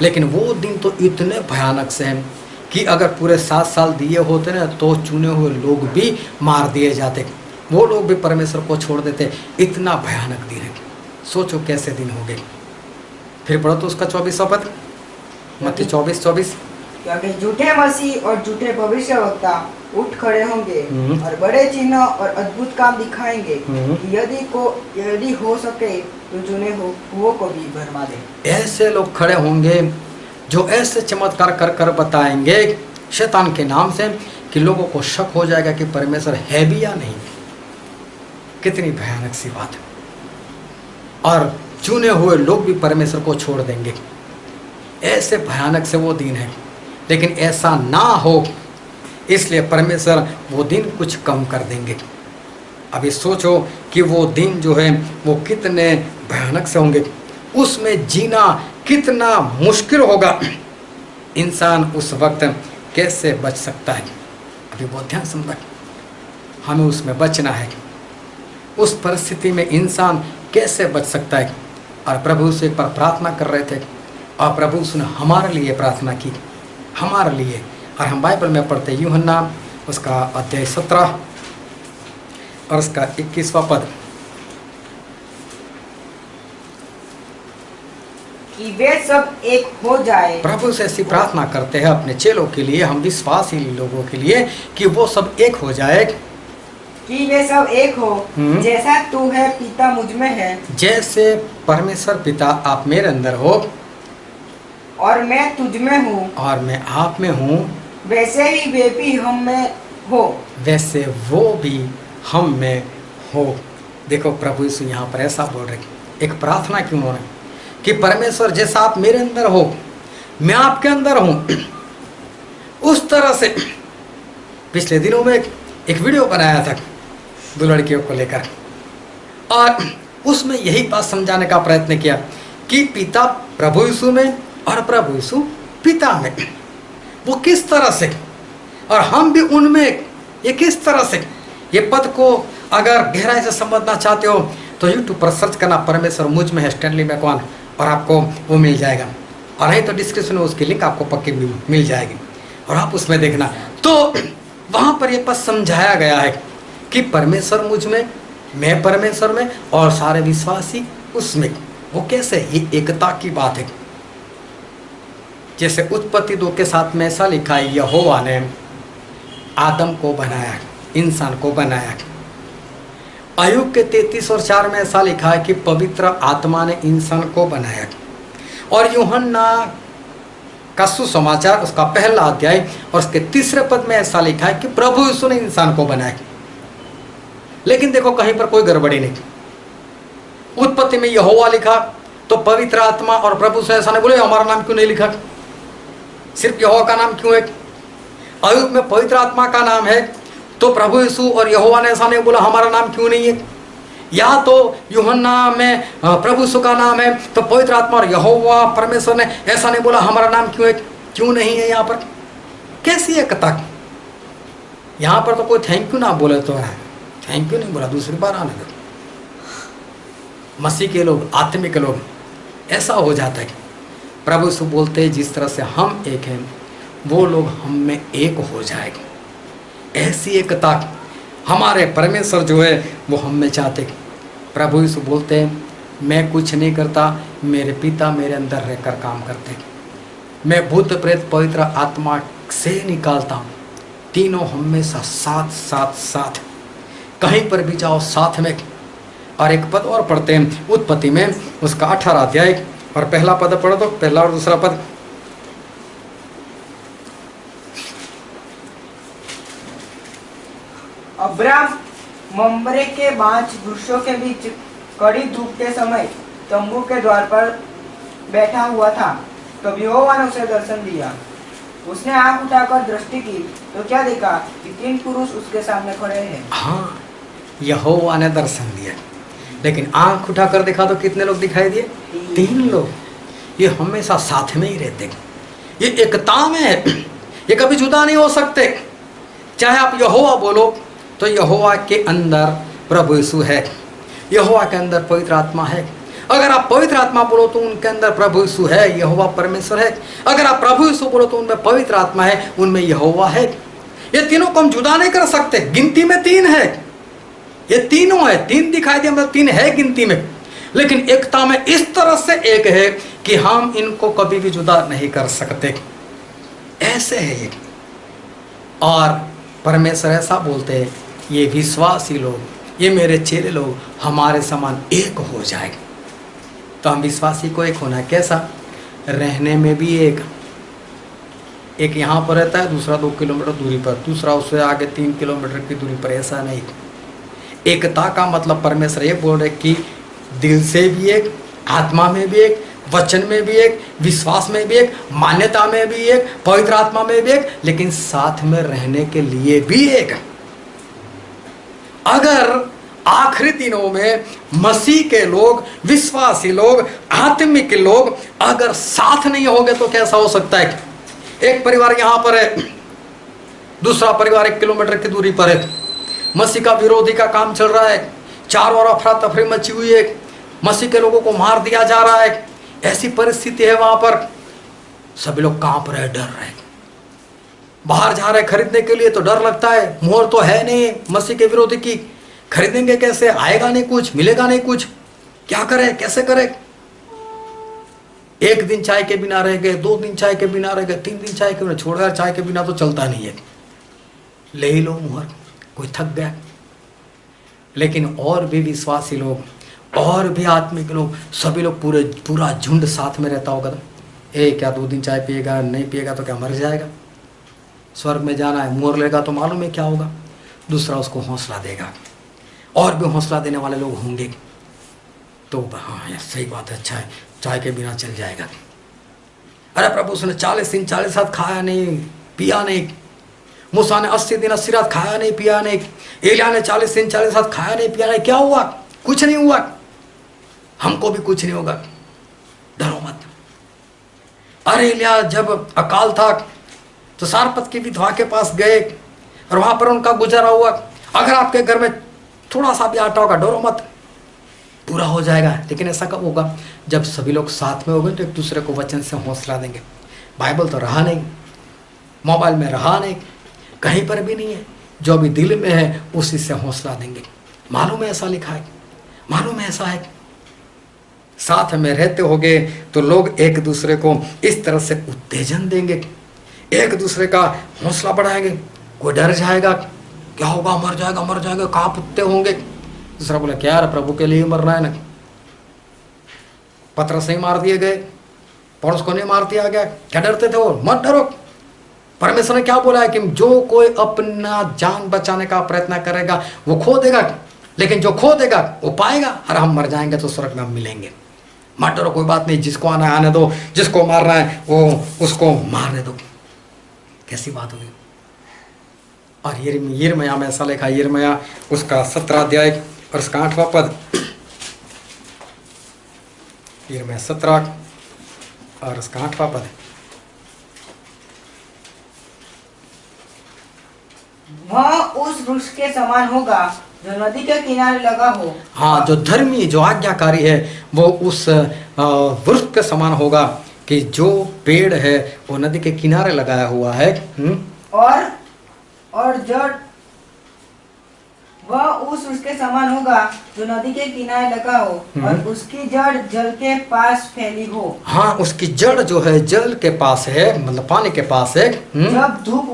लेकिन वो दिन तो इतने भयानक से हैं कि अगर पूरे 7 साल दिए होते ना तो चुने हुए लोग भी मार दिए जाते, वो लोग भी परमेश्वर को छोड़ देते। इतना भयानक दिन है। सोचो कैसे दिन हो गए। फिर पढ़ो तो उसका 24वां पद, मत्ती 24:24। क्योंकि झूठे मसीह और झूठे भविष्यवक्ता उठ खड़े होंगे और बड़े चिन्ह और अद्भुत काम दिखाएंगे कि यदि हो सके तो चुने हुओं को भी भरमा दे। ऐसे लोग खड़े होंगे जो ऐसे चमत्कार कर कर बताएंगे शैतान के नाम से कि लोगों को शक हो जाएगा कि परमेश्वर है भी या नहीं। कितनी भयानक सी बात है। और चुने हुए लोग भी परमेश्वर को छोड़ देंगे। ऐसे भयानक से वो दिन है, लेकिन ऐसा ना हो इसलिए परमेश्वर वो दिन कुछ कम कर देंगे। अभी सोचो कि वो दिन जो है वो कितने भयानक से होंगे, उसमें जीना कितना मुश्किल होगा। इंसान उस वक्त कैसे बच सकता है, अभी बहुत ध्यान समझ, हमें उसमें बचना है। उस परिस्थिति में इंसान कैसे बच सकता है। और प्रभु से एक बार प्रार्थना कर रहे थे और प्रभु उसने हमारे लिए प्रार्थना की, हमारे लिए। और हम बाइबल में पढ़ते यूहन्ना उसका अध्याय 17 और उसका 21वां पद कि वे सब एक हो जाए। प्रभु से ऐसी प्रार्थना करते हैं अपने चेलों के लिए, हम विश्वासी लोगों के लिए, कि वो सब एक हो जाए, कि वे सब एक हो जैसा तू है पिता मुझ में है, जैसे परमेश्वर पिता आप मेरे अंदर हो और मैं तुझ में हूँ, और मैं आप में हूँ, वैसे ही वे भी हम में हो, वैसे वो भी हम में हो। देखो प्रभु यीशु यहाँ पर ऐसा बोल रहे, एक प्रार्थना की उन्होंने कि परमेश्वर जैसा आप मेरे अंदर हो मैं आपके अंदर हूँ। उस तरह से पिछले दिनों में एक वीडियो बनाया था 2 लड़कियों को लेकर, और उसमें यही बात समझाने का प्रयत्न किया कि पिता प्रभु यीशु में और प्रभु यीशु पिता में, वो किस तरह से, और हम भी उनमें, ये किस तरह से। ये पद को अगर गहराई से समझना चाहते हो तो यूट्यूब पर सर्च करना परमेश्वर मुझ में है स्टैनली मैकवान, और आपको वो मिल जाएगा, और नहीं तो डिस्क्रिप्शन में उसकी लिंक आपको पक्की मिल जाएगी और आप उसमें देखना। तो वहाँ पर ये पद समझाया गया है कि परमेश्वर मुझ में, मैं परमेश्वर में, और सारे विश्वासी उसमें। वो कैसे, ये एकता की बात है। जैसे उत्पत्ति 2 के 7 में ऐसा लिखा है, यहोवा ने आदम को बनाया, इंसान को बनाया। अय्यूब के 33 और 4 में ऐसा लिखा है कि पवित्र आत्मा ने इंसान को बनाया। और यूहन्ना का सुसमाचार उसका 1 अध्याय और उसके 3 पद में ऐसा लिखा है कि प्रभु यीशु ने इंसान को बनाया। लेकिन देखो कहीं पर कोई गड़बड़ी नहीं। उत्पत्ति में यहोवा लिखा तो पवित्र आत्मा और प्रभु से ऐसा नहीं बोले हमारा नाम क्यों नहीं लिखा, सिर्फ यहोवा का नाम क्यों है। अय्यूब में पवित्र आत्मा का नाम है तो प्रभु यीशु और यहोवा ने ऐसा नहीं बोला हमारा नाम क्यों नहीं है। या तो यूहन्ना में प्रभु यीशु का नाम है तो पवित्र आत्मा और यहोवा परमेश्वर ने ऐसा नहीं बोला हमारा नाम क्यों है, क्यों नहीं है। यहाँ पर कैसी एकता। यहाँ पर तो कोई थैंक यू ना बोले तो है, थैंक यू नहीं बोला, दूसरी बार आने दो। मसीह के लोग, आत्मिक लोग, ऐसा हो जाता है। प्रभु यीशु बोलते हैं जिस तरह से हम एक हैं वो लोग हम में एक हो जाएंगे। ऐसी एकता हमारे परमेश्वर जो है वो हम में चाहते। प्रभु यीशु बोलते हैं मैं कुछ नहीं करता, मेरे पिता मेरे अंदर रहकर काम करते। मैं भूत प्रेत पवित्र आत्मा से निकालता हूँ, तीनों हमेशा साथ साथ साथ, कहीं पर भी जाओ साथ में। और एक पद और पढ़ते हैं उत्पत्ति में उसका 18 अध्याय और 1 पद पढ़ो तो 1 और 2 पद। अब्राम मम्बरे के 5 वृक्षों के बीच कड़ी धूप के समय तंबू के द्वार पर बैठा हुआ था। तब यहोवा ने उसे दर्शन दिया। उसने आंख उठाकर दृष्टि की तो क्या देखा कि 3 पुरुष उसके सामने खड़े हैं। हाँ, यहोवा ने दर्शन दिया, लेकिन आंख उठाकर देखा तो कितने लोग दिखाई दिए? 3 लोग। ये हमेशा साथ में ही रहते, ये एकता में है, ये कभी जुदा नहीं हो सकते। चाहे आप यहोवा बोलो तो यहोवा के अंदर प्रभु यीशु है, यहोवा के अंदर पवित्र आत्मा है। अगर आप पवित्र आत्मा बोलो तो उनके अंदर प्रभु यीशु है, यहोवा परमेश्वर है। अगर आप प्रभु यीशु बोलो तो उनमें पवित्र आत्मा है, उनमें यहोवा है। ये तीनों को हम जुदा नहीं कर सकते। गिनती में 3 है, ये तीनों है, 3 दिखाई दिए, मतलब 3 है गिनती में, लेकिन एकता में इस तरह से एक है कि हम इनको कभी भी जुदा नहीं कर सकते। ऐसे है ये। और परमेश्वर ऐसा बोलते हैं, ये विश्वासी लोग, ये मेरे चेले लोग हमारे समान एक हो जाए। तो हम विश्वासी को एक होना कैसा? रहने में भी एक यहाँ पर रहता है, दूसरा 2 किलोमीटर दूरी पर, दूसरा उससे आगे 3 किलोमीटर की दूरी पर। ऐसा नहीं। एकता का मतलब परमेश्वर ये बोल रहे कि दिल से भी एक, आत्मा में भी एक, वचन में भी एक, विश्वास में भी एक, मान्यता में भी एक, पवित्र आत्मा में भी एक, लेकिन साथ में रहने के लिए भी एक। अगर आखिरी दिनों में मसीह के लोग, विश्वासी लोग, आत्मिक लोग अगर साथ नहीं होंगे तो कैसा हो सकता है? एक परिवार यहाँ पर है, दूसरा परिवार 1 किलोमीटर की दूरी पर है, मसीह का विरोधी का काम चल रहा है, चारों ओर अफरा तफरी मची हुई है, मसीह के लोगों को मार दिया जा रहा है। ऐसी परिस्थिति है वहां पर, सभी लोग कांप रहे, डर रहे, बाहर जा रहे खरीदने के लिए तो डर लगता है, मोहर तो है नहीं मसीह के विरोधी की, खरीदेंगे कैसे? आएगा नहीं कुछ, मिलेगा नहीं कुछ, क्या करें, कैसे करें? 1 दिन चाय के बिना रह गए, 2 दिन चाय के बिना रह गए, 3 दिन चाय के बिना, छोड़ यार चाय के बिना तो चलता नहीं है, ले ही लो मुहर, कोई थक गया। लेकिन और भी विश्वासी लोग, और भी आत्मिक लोग, सभी लोग पूरा झुंड साथ में रहता होगा तो क्या 2 दिन चाय पिएगा, नहीं पिएगा तो क्या मर जाएगा? स्वर्ग में जाना है, मुहर लेगा तो मालूम है क्या होगा? दूसरा उसको हौसला देगा, और भी हौसला देने वाले लोग होंगे। तो हाँ यार सही बात है, अच्छा है, चाय के बिना चल जाएगा। अरे प्रभु उसने 40 दिन 40 रात खाया नहीं, पिया नहीं। मूसा ने 80 दिन 80 रात खाया नहीं, पिया नहीं। एलिया ने 40 दिन 40 रात खाया नहीं, पिया नहीं। क्या हुआ? कुछ नहीं हुआ। हमको भी कुछ नहीं होगा, डरो मत। अरे एलिया जब अकाल था तो सारपत की विधवा के पास गए और वहां पर उनका गुजारा हुआ। अगर आपके घर में थोड़ा सा भी आटा होगा, डरो मत, पूरा हो जाएगा। लेकिन ऐसा कब होगा? जब सभी लोग साथ में होंगे तो एक दूसरे को वचन से हौसला देंगे। बाइबल तो रहा नहीं, मोबाइल में रहा नहीं, कहीं पर भी नहीं है, जो अभी दिल में है उसी से हौसला देंगे। मालूम है ऐसा लिखा है, मालूम है ऐसा है। साथ में रहते होगे तो लोग एक दूसरे को इस तरह से उत्तेजन देंगे, एक दूसरे का हौसला बढ़ाएंगे। कोई डर जाएगा, क्या होगा, मर जाएगा मर जाएगा, कहाँ पुत्ते होंगे। दूसरा बोला क्या यार प्रभु के लिए मरना है ना, पतरस नहीं मार दिए गए, पौलुस को नहीं मार दिया गया, क्या डरते थे वो? मत डरो। परमेश्वर ने क्या बोला है कि जो कोई अपना जान बचाने का प्रयत्न करेगा वो खो देगा, लेकिन जो खो देगा वो पाएगा। और हम मर जाएंगे तो स्वर्ग में हम मिलेंगे। मत डरो, कोई बात नहीं, जिसको आना है आने दो, जिसको मारना है वो उसको मारने दो। कैसी बात होगी। और यिर्मयाह में ऐसा लिखा, यिर्मयाह उसका 17 अध्याय और उसका 8वां पद, यिर्मयाह 17 और उसका 8वां पद। वह उस वृक्ष के समान होगा जो नदी के किनारे लगा हो। हाँ, जो धर्मी, जो आज्ञाकारी है वो उस वृक्ष के समान होगा कि जो पेड़ है वो नदी के किनारे लगाया हुआ है। और जड़, वह उस उसके समान होगा जो नदी के किनारे लगा हो और उसकी जड़ जल के पास फैली हो। हाँ, उसकी जड़ जो है जल के पास है, मतलब पानी के पास है। जब धूप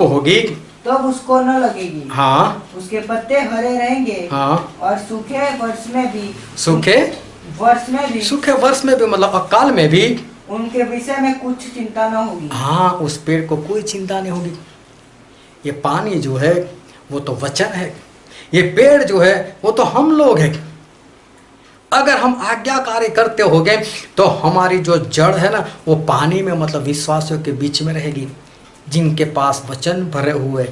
होगी तब उसको न लगेगी। हाँ, उसके पत्ते हरे रहेंगे। हाँ, और सूखे वर्ष में भी मतलब अकाल में भी उनके विषय में कुछ चिंता न होगी। हाँ, उस पेड़ को कोई चिंता नहीं होगी। ये पानी जो है वो तो वचन है, ये पेड़ जो है वो तो हम लोग हैं। अगर हम आज्ञाकारी करते हो गए तो हमारी जो जड़ है ना वो पानी में मतलब विश्वासियों के बीच में रहेगी, जिनके पास वचन भरे हुए।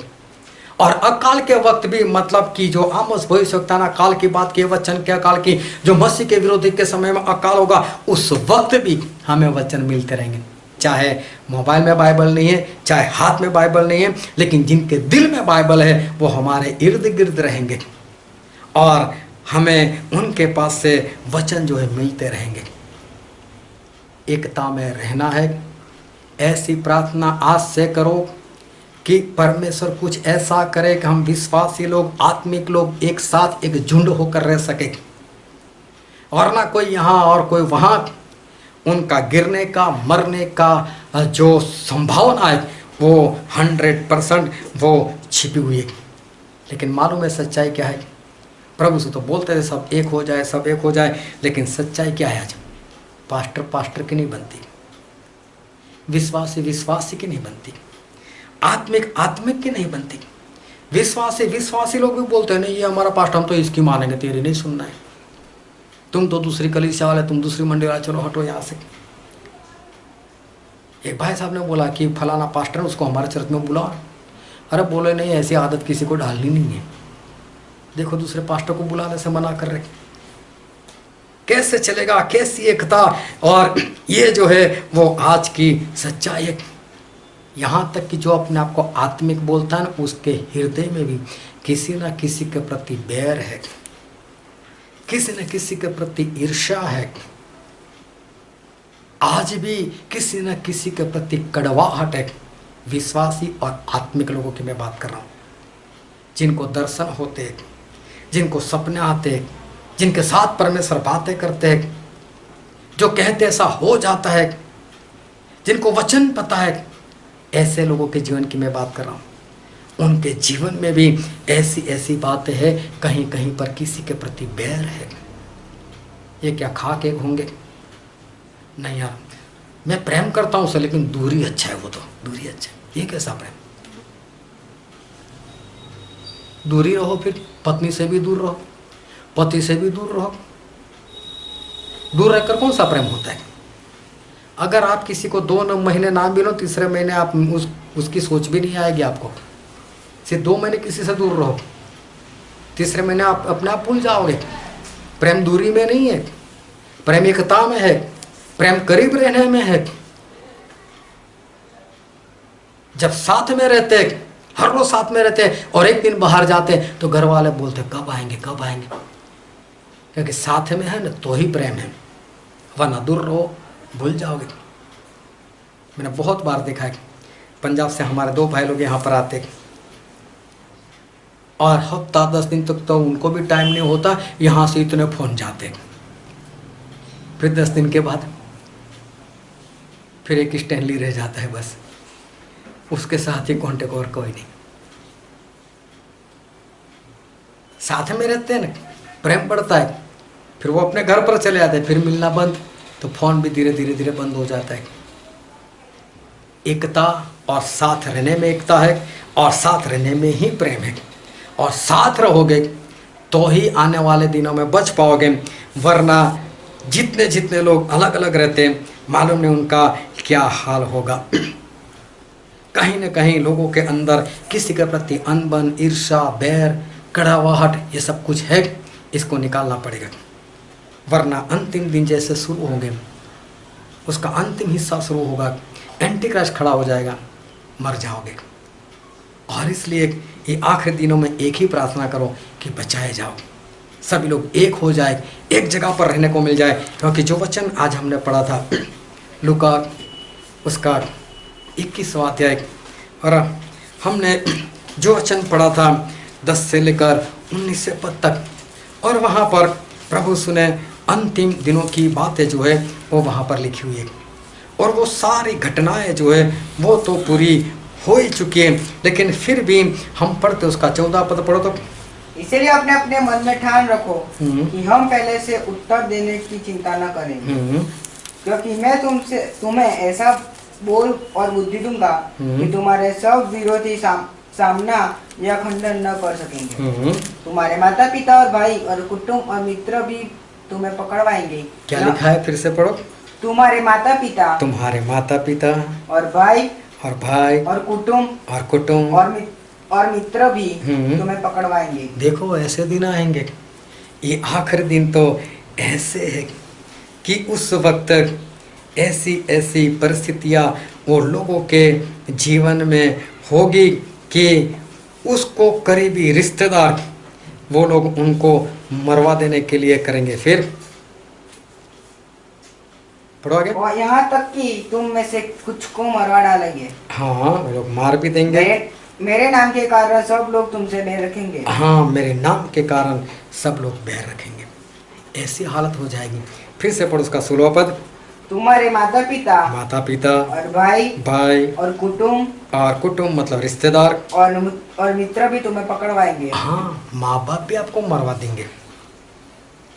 और अकाल के वक्त भी मतलब कि जो आमोस भविष्यवक्ता ना अकाल की बात की, वचन के अकाल की, जो मसीह के विरोधी के समय में अकाल होगा उस वक्त भी हमें वचन मिलते रहेंगे। चाहे मोबाइल में बाइबल नहीं है, चाहे हाथ में बाइबल नहीं है, लेकिन जिनके दिल में बाइबल है वो हमारे इर्द गिर्द रहेंगे और हमें उनके पास से वचन जो है मिलते रहेंगे। एकता में रहना है। ऐसी प्रार्थना आज से करो कि परमेश्वर कुछ ऐसा करे कि हम विश्वासी लोग, आत्मिक लोग एक साथ एक झुंड होकर रह सके, और ना कोई यहाँ और कोई वहाँ। उनका गिरने का, मरने का जो संभावना है वो 100% वो छिपी हुई है। लेकिन मालूम है सच्चाई क्या है? प्रभु से तो बोलते थे सब एक हो जाए, सब एक हो जाए, लेकिन सच्चाई क्या है? आज पास्टर की नहीं बनती, विश्वासी की नहीं बनती, आत्मिक की नहीं बनती। विश्वासी लोग भी बोलते हैं नहीं ये हमारा पास्टर, हम तो इसकी मानेंगे, तेरी नहीं सुनना है, तुम तो दूसरी कलीसिया वाले, तुम दूसरी मंडी वाले, चलो हटो यहाँ से। एक भाई साहब ने बोला कि फलाना पास्टर है, उसको हमारे चर्च में बुलाओ। अरे बोले नहीं, ऐसी आदत किसी को डालनी नहीं है। देखो दूसरे पास्टर को बुलाने से मना कर रहे, कैसे चलेगा? कैसी एकता? और ये जो है वो आज की सच्चाई है। यहाँ तक कि जो अपने आप को आत्मिक बोलता है ना, उसके हृदय में भी किसी न किसी के प्रति बैर है, किसी न किसी के प्रति ईर्ष्या है, आज भी किसी न किसी के प्रति कड़वाहट है। विश्वासी और आत्मिक लोगों की मैं बात कर रहा हूँ, जिनको दर्शन होते हैं, जिनको सपने आते हैं, जिनके साथ परमेश्वर बातें करते हैं, जो कहते ऐसा हो जाता है, जिनको वचन पता है, ऐसे लोगों के जीवन की मैं बात कर रहा हूँ। उनके जीवन में भी ऐसी बातें हैं, कहीं कहीं पर किसी के प्रति बैर है। ये क्या खा के होंगे? नहीं यार, मैं प्रेम करता हूँ उसे, लेकिन दूरी अच्छा है, वो तो दूरी अच्छा है। ये कैसा प्रेम? दूरी रहो, फिर पत्नी से भी दूर रहो, पति से भी दूर रहो। दूर रहकर कौन सा प्रेम होता है? अगर आप किसी को 2 महीने ना मिलो, तीसरे महीने आप उसकी सोच भी नहीं आएगी आपको। सिर्फ 2 महीने किसी से दूर रहो, तीसरे महीने आप अपने आप भूल जाओगे। प्रेम दूरी में नहीं है, प्रेम एकता में है, प्रेम करीब रहने में है। जब साथ में रहते, हर रोज साथ में रहते और एक दिन बाहर जाते तो घर वाले बोलते कब आएंगे कब आएंगे, क्योंकि साथ में है ना तो ही प्रेम है, वरना दूर रहो भूल जाओगे। मैंने बहुत बार देखा है, पंजाब से हमारे 2 भाई लोग यहाँ पर आते और हफ्ता 10 दिन तक तो उनको भी टाइम नहीं होता, यहाँ से इतने फ़ोन जाते। फिर 10 दिन के बाद फिर एक स्टैनली रह जाता है, बस उसके साथ ही कॉन्टेक्ट और कोई नहीं। साथ में रहते हैं ना, प्रेम बढ़ता है, फिर वो अपने घर पर चले जाते हैं, फिर मिलना बंद, तो फोन भी धीरे धीरे बंद हो जाता है। एकता और साथ रहने में एकता है, और साथ रहने में ही प्रेम है, और साथ रहोगे तो ही आने वाले दिनों में बच पाओगे, वरना जितने लोग अलग अलग रहते हैं, मालूम नहीं उनका क्या हाल होगा। कहीं न कहीं लोगों के अंदर किसी के प्रति अनबन, ईर्ष्या, बैर, कड़वाहट, ये सब कुछ है, इसको निकालना पड़ेगा, वरना अंतिम दिन जैसे शुरू होंगे, उसका अंतिम हिस्सा शुरू होगा, एंटी क्राइस्ट खड़ा हो जाएगा, मर जाओगे। और इसलिए ये आखिरी दिनों में एक ही प्रार्थना करो कि बचाए जाओ, सभी लोग एक हो जाए, एक जगह पर रहने को मिल जाए। क्योंकि जो वचन आज हमने पढ़ा था लूका उसका 21वां अध्याय, और हमने जो वचन पढ़ा था 10 से लेकर 19 पद तक, और वहाँ पर प्रभु सुने अंतिम दिनों की बातें जो है वो वहाँ पर लिखी हुई है, और वो सारी घटनाएं जो है वो तो पूरी हो ही चुकी है, लेकिन फिर भी हम पढ़ते उसका 14 पद पढ़ो तो। इसलिए अपने अपने मन में ठान रखो कि हम पहले से उत्तर देने की चिंता न करेंगे, क्योंकि मैं तुम्हें ऐसा बोल और बुद्धि दूंगा कि तुम्हारे सब विरोधी सामना या खंडन न कर सकेंगे। हम्म। तुम्हारे माता पिता और भाई और कुटुंब और मित्र भी तुम्हें पकड़वाएंगे। क्या लिखा है, फिर से पढ़ो। तुम्हारे माता पिता तुम्हारे माता पिता और भाई और कुटुंब और मित्र भी हम्म। तुम्हें पकड़वाएंगे। देखो ऐसे दिन आएंगे, ये आखिरी दिन तो ऐसे है कि उस वक्त ऐसी ऐसी परिस्थितियाँ वो लोगों के जीवन में होगी कि उसको करीबी रिश्तेदार वो लोग उनको मरवा देने के लिए करेंगे। फिर पढ़ोगे? और यहाँ तक कि तुम में से कुछ को मरवा डालेंगे। हाँ, वो लोग मार भी देंगे। मेरे नाम के कारण सब लोग तुमसे बैर रखेंगे। हाँ, मेरे नाम के कारण सब लोग बैर रखेंगे। ऐसी हालत हो जाएगी। फिर से पढ़ो उसका 16वां पद। तुम्हारे माता पिता और भाई और कुटुंब मतलब रिश्तेदार और मित्र भी तुम्हें पकड़वाएंगे। हाँ, माँ बाप भी आपको मरवा देंगे।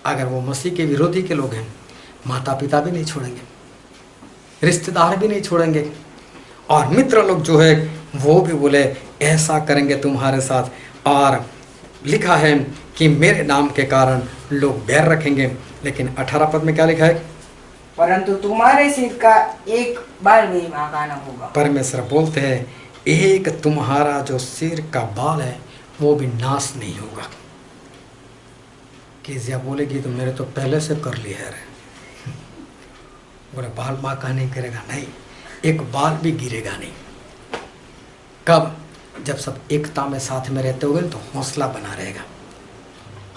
अगर वो मसीह के विरोधी के लोग हैं, माता पिता भी नहीं छोड़ेंगे, रिश्तेदार भी नहीं छोड़ेंगे, और मित्र लोग जो है वो भी बोले ऐसा करेंगे तुम्हारे साथ। और लिखा है कि मेरे नाम के कारण लोग बैर रखेंगे। लेकिन 18 पद में क्या लिखा है? परंतु तुम्हारे सिर का एक बाल भी बांका न होगा। परमेश्वर बोलते हैं एक तुम्हारा जो सिर का बाल है वो भी नाश नहीं होगा। किसिया बोलेगी तो मेरे तो पहले से कर लिया है। बोले बाल बांका नहीं करेगा, नहीं, एक बाल भी गिरेगा नहीं। कब? जब सब एकता में साथ में रहते होंगे तो हौसला बना रहेगा।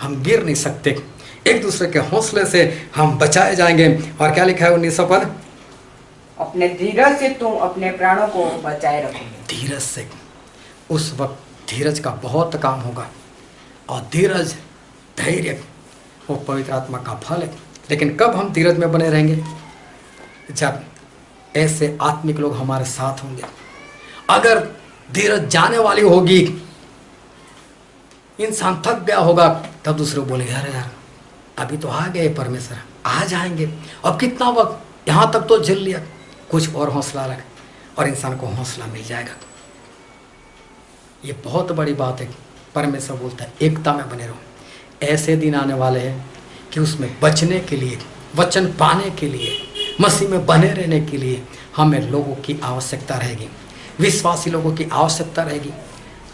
हम गिर नहीं सकते, एक दूसरे के हौसले से हम बचाए जाएंगे। और क्या लिखा है 19 पद? अपने धीरज से तुम अपने प्राणों को बचाए रखोगे। धीरज से, उस वक्त धीरज का बहुत काम होगा। और धीरज, धैर्य वो पवित्र आत्मा का फल है। लेकिन कब हम धीरज में बने रहेंगे? जब ऐसे आत्मिक लोग हमारे साथ होंगे। अगर धीरज जाने वाली होगी, इंसान थक गया होगा, तब दूसरे बोलेंगे अरे यार अभी तो आ गए परमेश्वर, आ जाएंगे, अब कितना वक्त, यहाँ तक तो झेल लिया, कुछ और हौसला रख, और इंसान को हौसला मिल जाएगा। ये बहुत बड़ी बात है। परमेश्वर बोलता है एकता में बने रहो। ऐसे दिन आने वाले हैं कि उसमें बचने के लिए, वचन पाने के लिए, मसीह में बने रहने के लिए हमें लोगों की आवश्यकता रहेगी, विश्वासी लोगों की आवश्यकता रहेगी।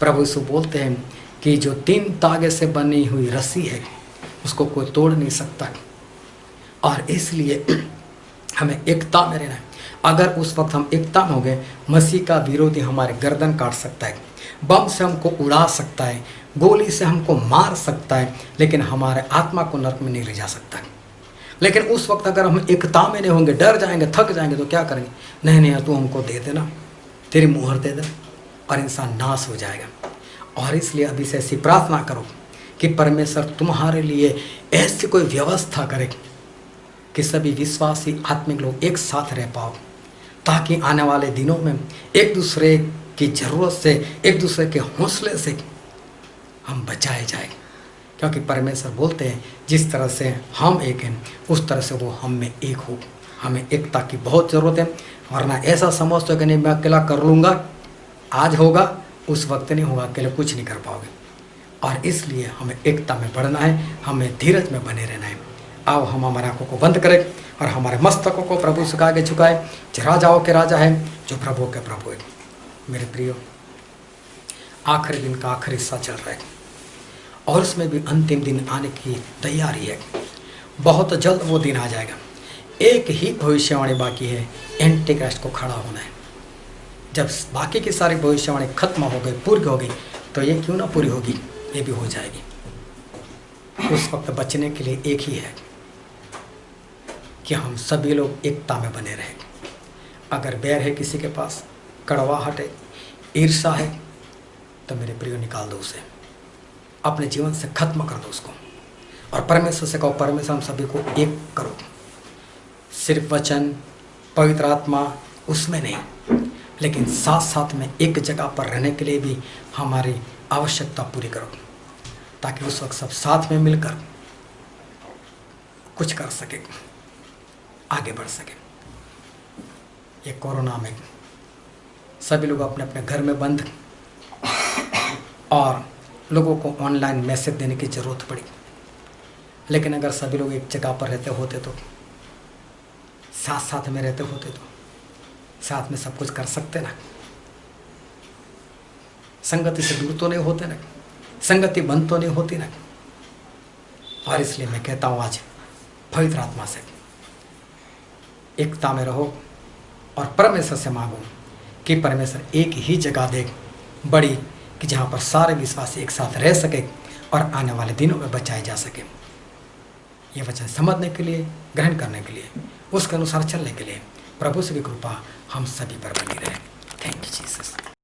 प्रभु यीशु बोलते हैं कि जो 3 तागे से बनी हुई रस्सी है उसको कोई तोड़ नहीं सकता, और इसलिए हमें एकता में रहना है। अगर उस वक्त हम एकता में हो गए, मसीह का विरोधी हमारे गर्दन काट सकता है, बम से हमको उड़ा सकता है, गोली से हमको मार सकता है, लेकिन हमारे आत्मा को नरक में नहीं ले जा सकता। लेकिन उस वक्त अगर हम एकता में नहीं होंगे, डर जाएंगे, थक जाएंगे, तो क्या करेंगे? नहीं नहीं, तू हमको दे देना, तेरी मुहर दे दे, और इंसान नाश हो जाएगा। और इसलिए अभी से ऐसी प्रार्थना करो कि परमेश्वर तुम्हारे लिए ऐसी कोई व्यवस्था करे कि सभी विश्वासी आत्मिक लोग एक साथ रह पाओ, ताकि आने वाले दिनों में एक दूसरे की ज़रूरत से, एक दूसरे के हौसले से हम बचाए जाए। क्योंकि परमेश्वर बोलते हैं जिस तरह से हम एक हैं उस तरह से वो हम में एक हो। हमें एकता की बहुत ज़रूरत है, वरना ऐसा समझते हो कि नहीं मैं अकेला कर लूँगा, आज होगा, उस वक्त नहीं होगा, अकेले कुछ नहीं कर पाओगे। और इसलिए हमें एकता में बढ़ना है, हमें धीरज में बने रहना है। आओ हम हमारे आँखों को बंद करें और हमारे मस्तकों को प्रभु से आगे झुकाए, जो राजाओं के राजा है, जो प्रभु के प्रभु है। मेरे प्रियो, आखिरी दिन का आखिरी हिस्सा चल रहा है और उसमें भी अंतिम दिन आने की तैयारी है। बहुत जल्द वो दिन आ जाएगा। एक ही भविष्यवाणी बाकी है, एंटीक्राइस्ट को खड़ा होना है। जब बाकी की सारी भविष्यवाणी खत्म हो गई, पूरी हो गई, तो ये क्यों ना पूरी होगी, ये भी हो जाएगी। उस वक्त बचने के लिए एक ही है कि हम सभी लोग एकता में बने रहें। अगर बैर है किसी के पास, कड़वाहट है, ईर्ष्या है, तो मेरे प्रियो निकाल दो उसे, अपने जीवन से खत्म कर दो उसको, और परमेश्वर से कहो परमेश्वर हम सभी को एक करो। सिर्फ वचन, पवित्र आत्मा उसमें नहीं, लेकिन साथ साथ में एक जगह पर रहने के लिए भी हमारी आवश्यकता पूरी करो, ताकि उस वक्त सब साथ में मिलकर कुछ कर सके, आगे बढ़ सके। ये कोरोना में सभी लोग अपने अपने घर में बंद, और लोगों को ऑनलाइन मैसेज देने की ज़रूरत पड़ी। लेकिन अगर सभी लोग एक जगह पर रहते होते तो, साथ साथ में रहते होते तो साथ में सब कुछ कर सकते ना। संगति से दूर तो नहीं होते ना, संगति बंद तो नहीं होती ना। और इसलिए मैं कहता हूँ आज पवित्र आत्मा से एकता में रहो और परमेश्वर से मांगो कि परमेश्वर एक ही जगह दे बड़ी, कि जहाँ पर सारे विश्वासी एक साथ रह सके और आने वाले दिनों में बचाए जा सके। ये वचन समझने के लिए, ग्रहण करने के लिए, उसके अनुसार चलने के लिए प्रभु से भी कृपा हम सभी पर बनी रहे। Thank you Jesus.